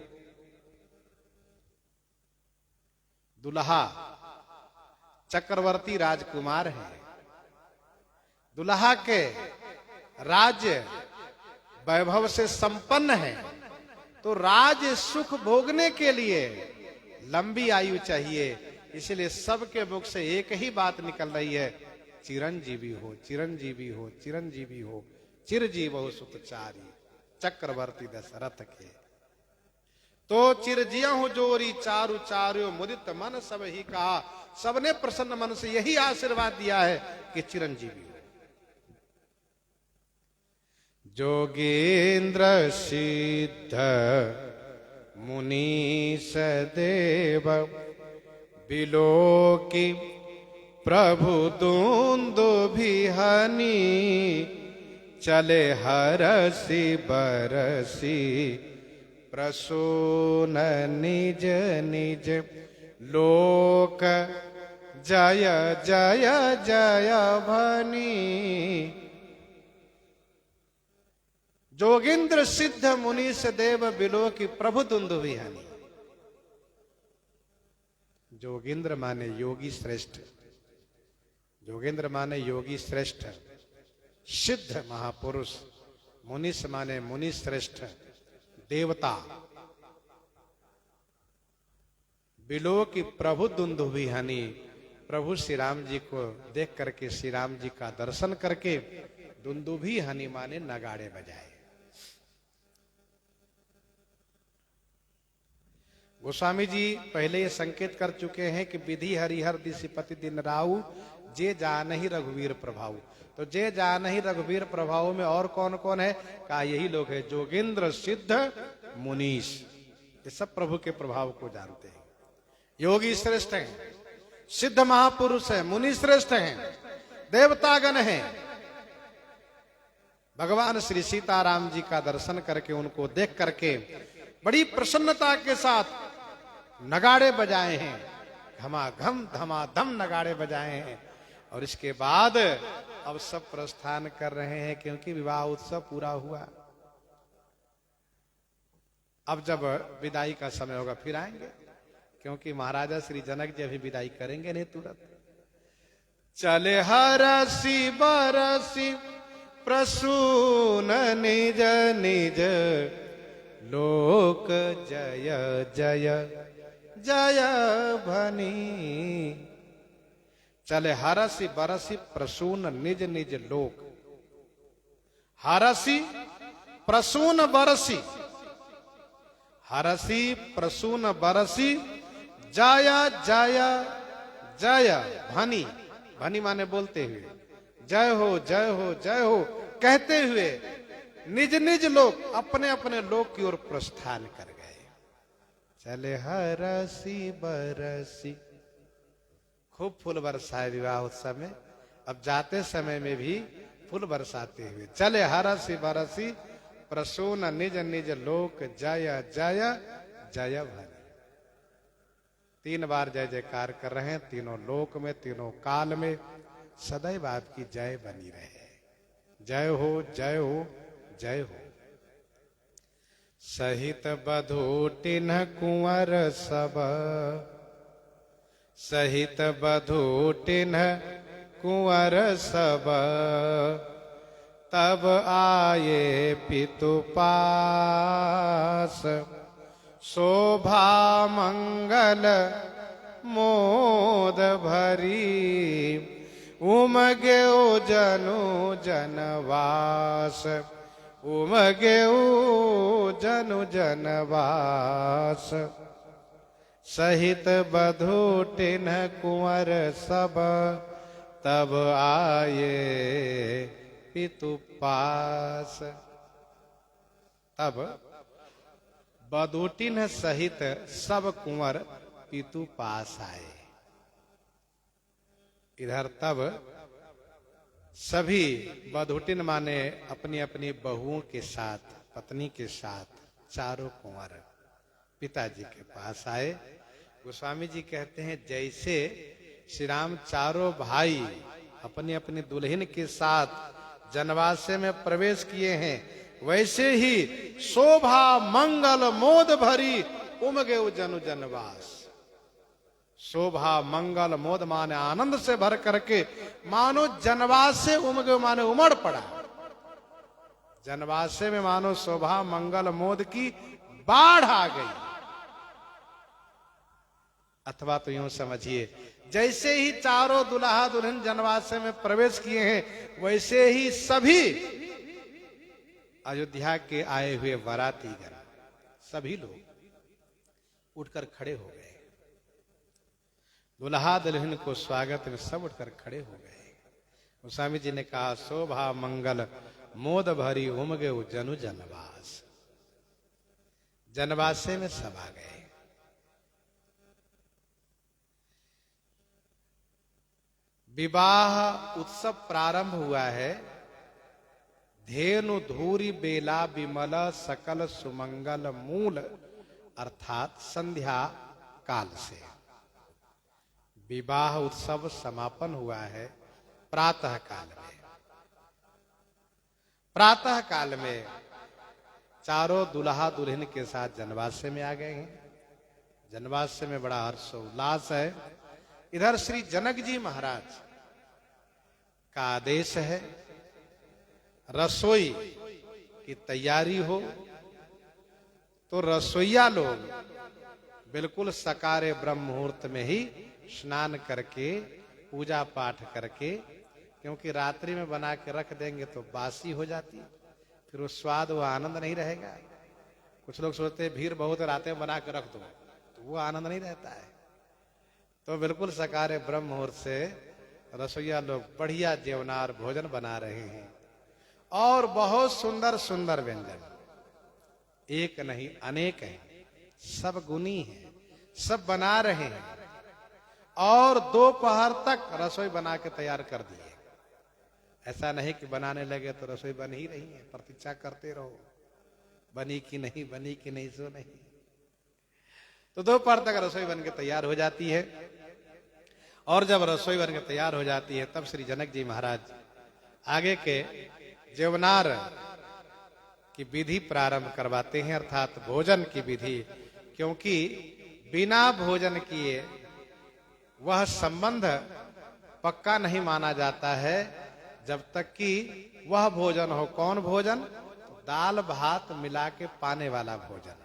दुल्हा चक्रवर्ती राजकुमार है, दुल्हा के राज्य वैभव से संपन्न है, तो राज सुख भोगने के लिए लंबी आयु चाहिए। इसलिए सबके मुख से एक ही बात निकल रही है, चिरंजीवी हो, चिरंजीवी हो, चिरंजीवी हो, चिरजीवहु सुखचारी, चक्रवर्ती दशरथ के। तो चिरजियहु जोरी चारु चार्यो मुदित मन सब ही कहा, सबने प्रसन्न मन से यही आशीर्वाद दिया है कि चिरंजीवी हो। जोगेंद्र सिद्ध मुनीश देव बिलोकी प्रभु दुन्दुभिहनि, चले हरसि बरसि प्रसून निज निज लोक, जय जय जय भनी। जोगेंद्र सिद्ध मुनीश देव बिलोकी प्रभु दुन्दुभिहनि। जोगेंद्र माने योगी श्रेष्ठ, जोगेंद्र माने योगी श्रेष्ठ, सिद्ध महापुरुष, मुनीश माने मुनि श्रेष्ठ देवता। बिलोकी प्रभु दुन्दुभिहनि, प्रभु श्री राम जी को देख करके, श्री राम जी का दर्शन करके दुन्दुभिहनि माने नगाड़े बजाए। गोस्वामी जी पहले ये संकेत कर चुके हैं कि विधि हरिहर दिशिपति दिन राहु, जे जानहि रघुवीर प्रभाव। तो जे जानहि रघुवीर प्रभाव में और कौन कौन है? कहा यही लोग है, जोगेंद्र सिद्ध मुनीश, ये सब प्रभु के प्रभाव को जानते हैं। योगी श्रेष्ठ हैं, सिद्ध महापुरुष है, मुनि श्रेष्ठ हैं, देवतागण हैं। भगवान श्री सीताराम जी का दर्शन करके, उनको देख करके बड़ी प्रसन्नता के साथ नगाड़े बजाए हैं, घमाघम धमाधम नगाड़े बजाए हैं। और इसके बाद अब सब प्रस्थान कर रहे हैं, क्योंकि विवाह उत्सव पूरा हुआ। अब जब विदाई का समय होगा फिर आएंगे, क्योंकि महाराजा श्री जनक जी अभी विदाई करेंगे नहीं तुरंत। चले हरसि बरसि प्रसून निज निज लोक, जय जय जय भनी। चले हरसि बरसि प्रसून निज निज लोक। हरसि प्रसून बरसि, हरसि प्रसून बरसि, जय जय जय भनी। भनी माने बोलते हुए, जय हो जय हो जय हो कहते हुए निज निज लोक, अपने अपने लोक की ओर प्रस्थान कर गए। चले हरसि बरसि, खूब फूल बरसाए विवाह उत्सव में। अब जाते समय में भी फूल बरसाते हुए, चले हरसि बरसि प्रसून निज निज लोक, जय जय जय भनी। 3 बार जय जयकार कर रहे हैं, तीनों लोक में, तीनों काल में सदैव आपकी जय बनी रहे। जय हो जय हो जय हो। सहित बधूटिन कुंवर सब, सहित बधूटिन कुंवर सब, तब आए पितु पास, शोभा मंगल मोद भरी, उमगे जनु जनवास, उमगे जनु जनवास। सहित बधूटिन कुंवर सब, तब आए पितु पास। तब बधूटिन सहित सब कुंवर पितु पास आए। इधर तब सभी बधूटिन माने अपनी अपनी बहुओं के साथ, पत्नी के साथ, चारों कुंवर पिताजी के पास आए। गोस्वामी जी कहते हैं जैसे श्री राम चारों भाई अपनी अपनी दुल्हन के साथ जनवासे में प्रवेश किए हैं, वैसे ही शोभा मंगल मोद भरी उमगे जनु जनवास। शोभा मंगल मोद माने आनंद से भर करके मानो जनवास से उमगे माने उमड़ पड़ा। जनवासे में मानो शोभा मंगल मोद की बाढ़ आ गई। अथवा तो यूं समझिए जैसे ही चारों दुल्हा दुल्हन जनवासे में प्रवेश किए हैं, वैसे ही सभी अयोध्या के आए हुए बारातीगण सभी लोग उठकर खड़े हो गए। दुल्हा दुल्हन को स्वागत में सब उठकर खड़े हो गए। गोस्वामी जी ने कहा शोभा मंगल मोद भरी उमगे जनु जनवास। जनवासे में सब आ गए। विवाह उत्सव प्रारंभ हुआ है। धेनु धूरी बेला विमल सकल सुमंगल मूल अर्थात संध्या काल से विवाह उत्सव समापन हुआ है। प्रातः काल में चारों दुल्हा दुल्हन के साथ जनवासे में आ गए हैं। जनवासे में बड़ा हर्षोल्लास है। इधर श्री जनक जी महाराज का आदेश है रसोई की तैयारी हो, तो रसोईया लोग बिल्कुल सकारे ब्रह्म मुहूर्त में ही स्नान करके पूजा पाठ करके, क्योंकि रात्रि में बना के रख देंगे तो बासी हो जाती, फिर वो स्वाद वो आनंद नहीं रहेगा। कुछ लोग सोचते हैं भीड़ बहुत रातें में बना के रख दो, तो वो आनंद नहीं रहता है। तो बिल्कुल सकारे ब्रह्म मुहूर्त से रसोईया लोग बढ़िया जेवनार भोजन बना रहे हैं और बहुत सुंदर सुंदर व्यंजन, एक नहीं अनेक हैं, सब गुणी हैं, सब बना रहे हैं और दोपहर तक रसोई बना के तैयार कर दिए। ऐसा नहीं कि बनाने लगे तो रसोई बन ही रही है, प्रतीक्षा करते रहो बनी कि नहीं सो नहीं। तो दोपहर तक रसोई बन के तैयार हो जाती है और जब रसोई बन के तैयार हो जाती है तब श्री जनक जी महाराज आगे के जेवनार की विधि प्रारंभ करवाते हैं, अर्थात भोजन की विधि। क्योंकि बिना भोजन किए वह संबंध पक्का नहीं माना जाता है जब तक कि वह भोजन हो। कौन भोजन? दाल भात मिला के पाने वाला भोजन,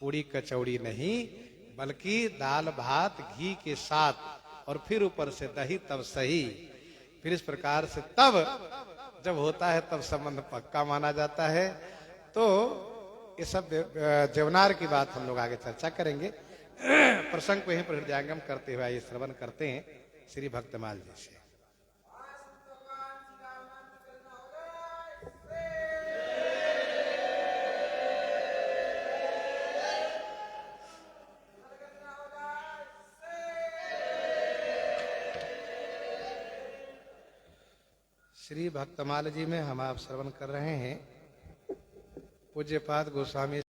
पूरी कचौड़ी नहीं, बल्कि दाल भात घी के साथ और फिर ऊपर से दही, तब सही। फिर इस प्रकार से तब जब होता है तब संबंध पक्का माना जाता है। तो ये सब जेवनार की बात हम लोग आगे चर्चा करेंगे। प्रसंग को यहीं पर हृदयंगम करते हुए ये श्रवण करते हैं श्री भक्तमाल जी से। श्री भक्तमाल जी में हम आप श्रवण कर रहे हैं पूज्यपाद गोस्वामी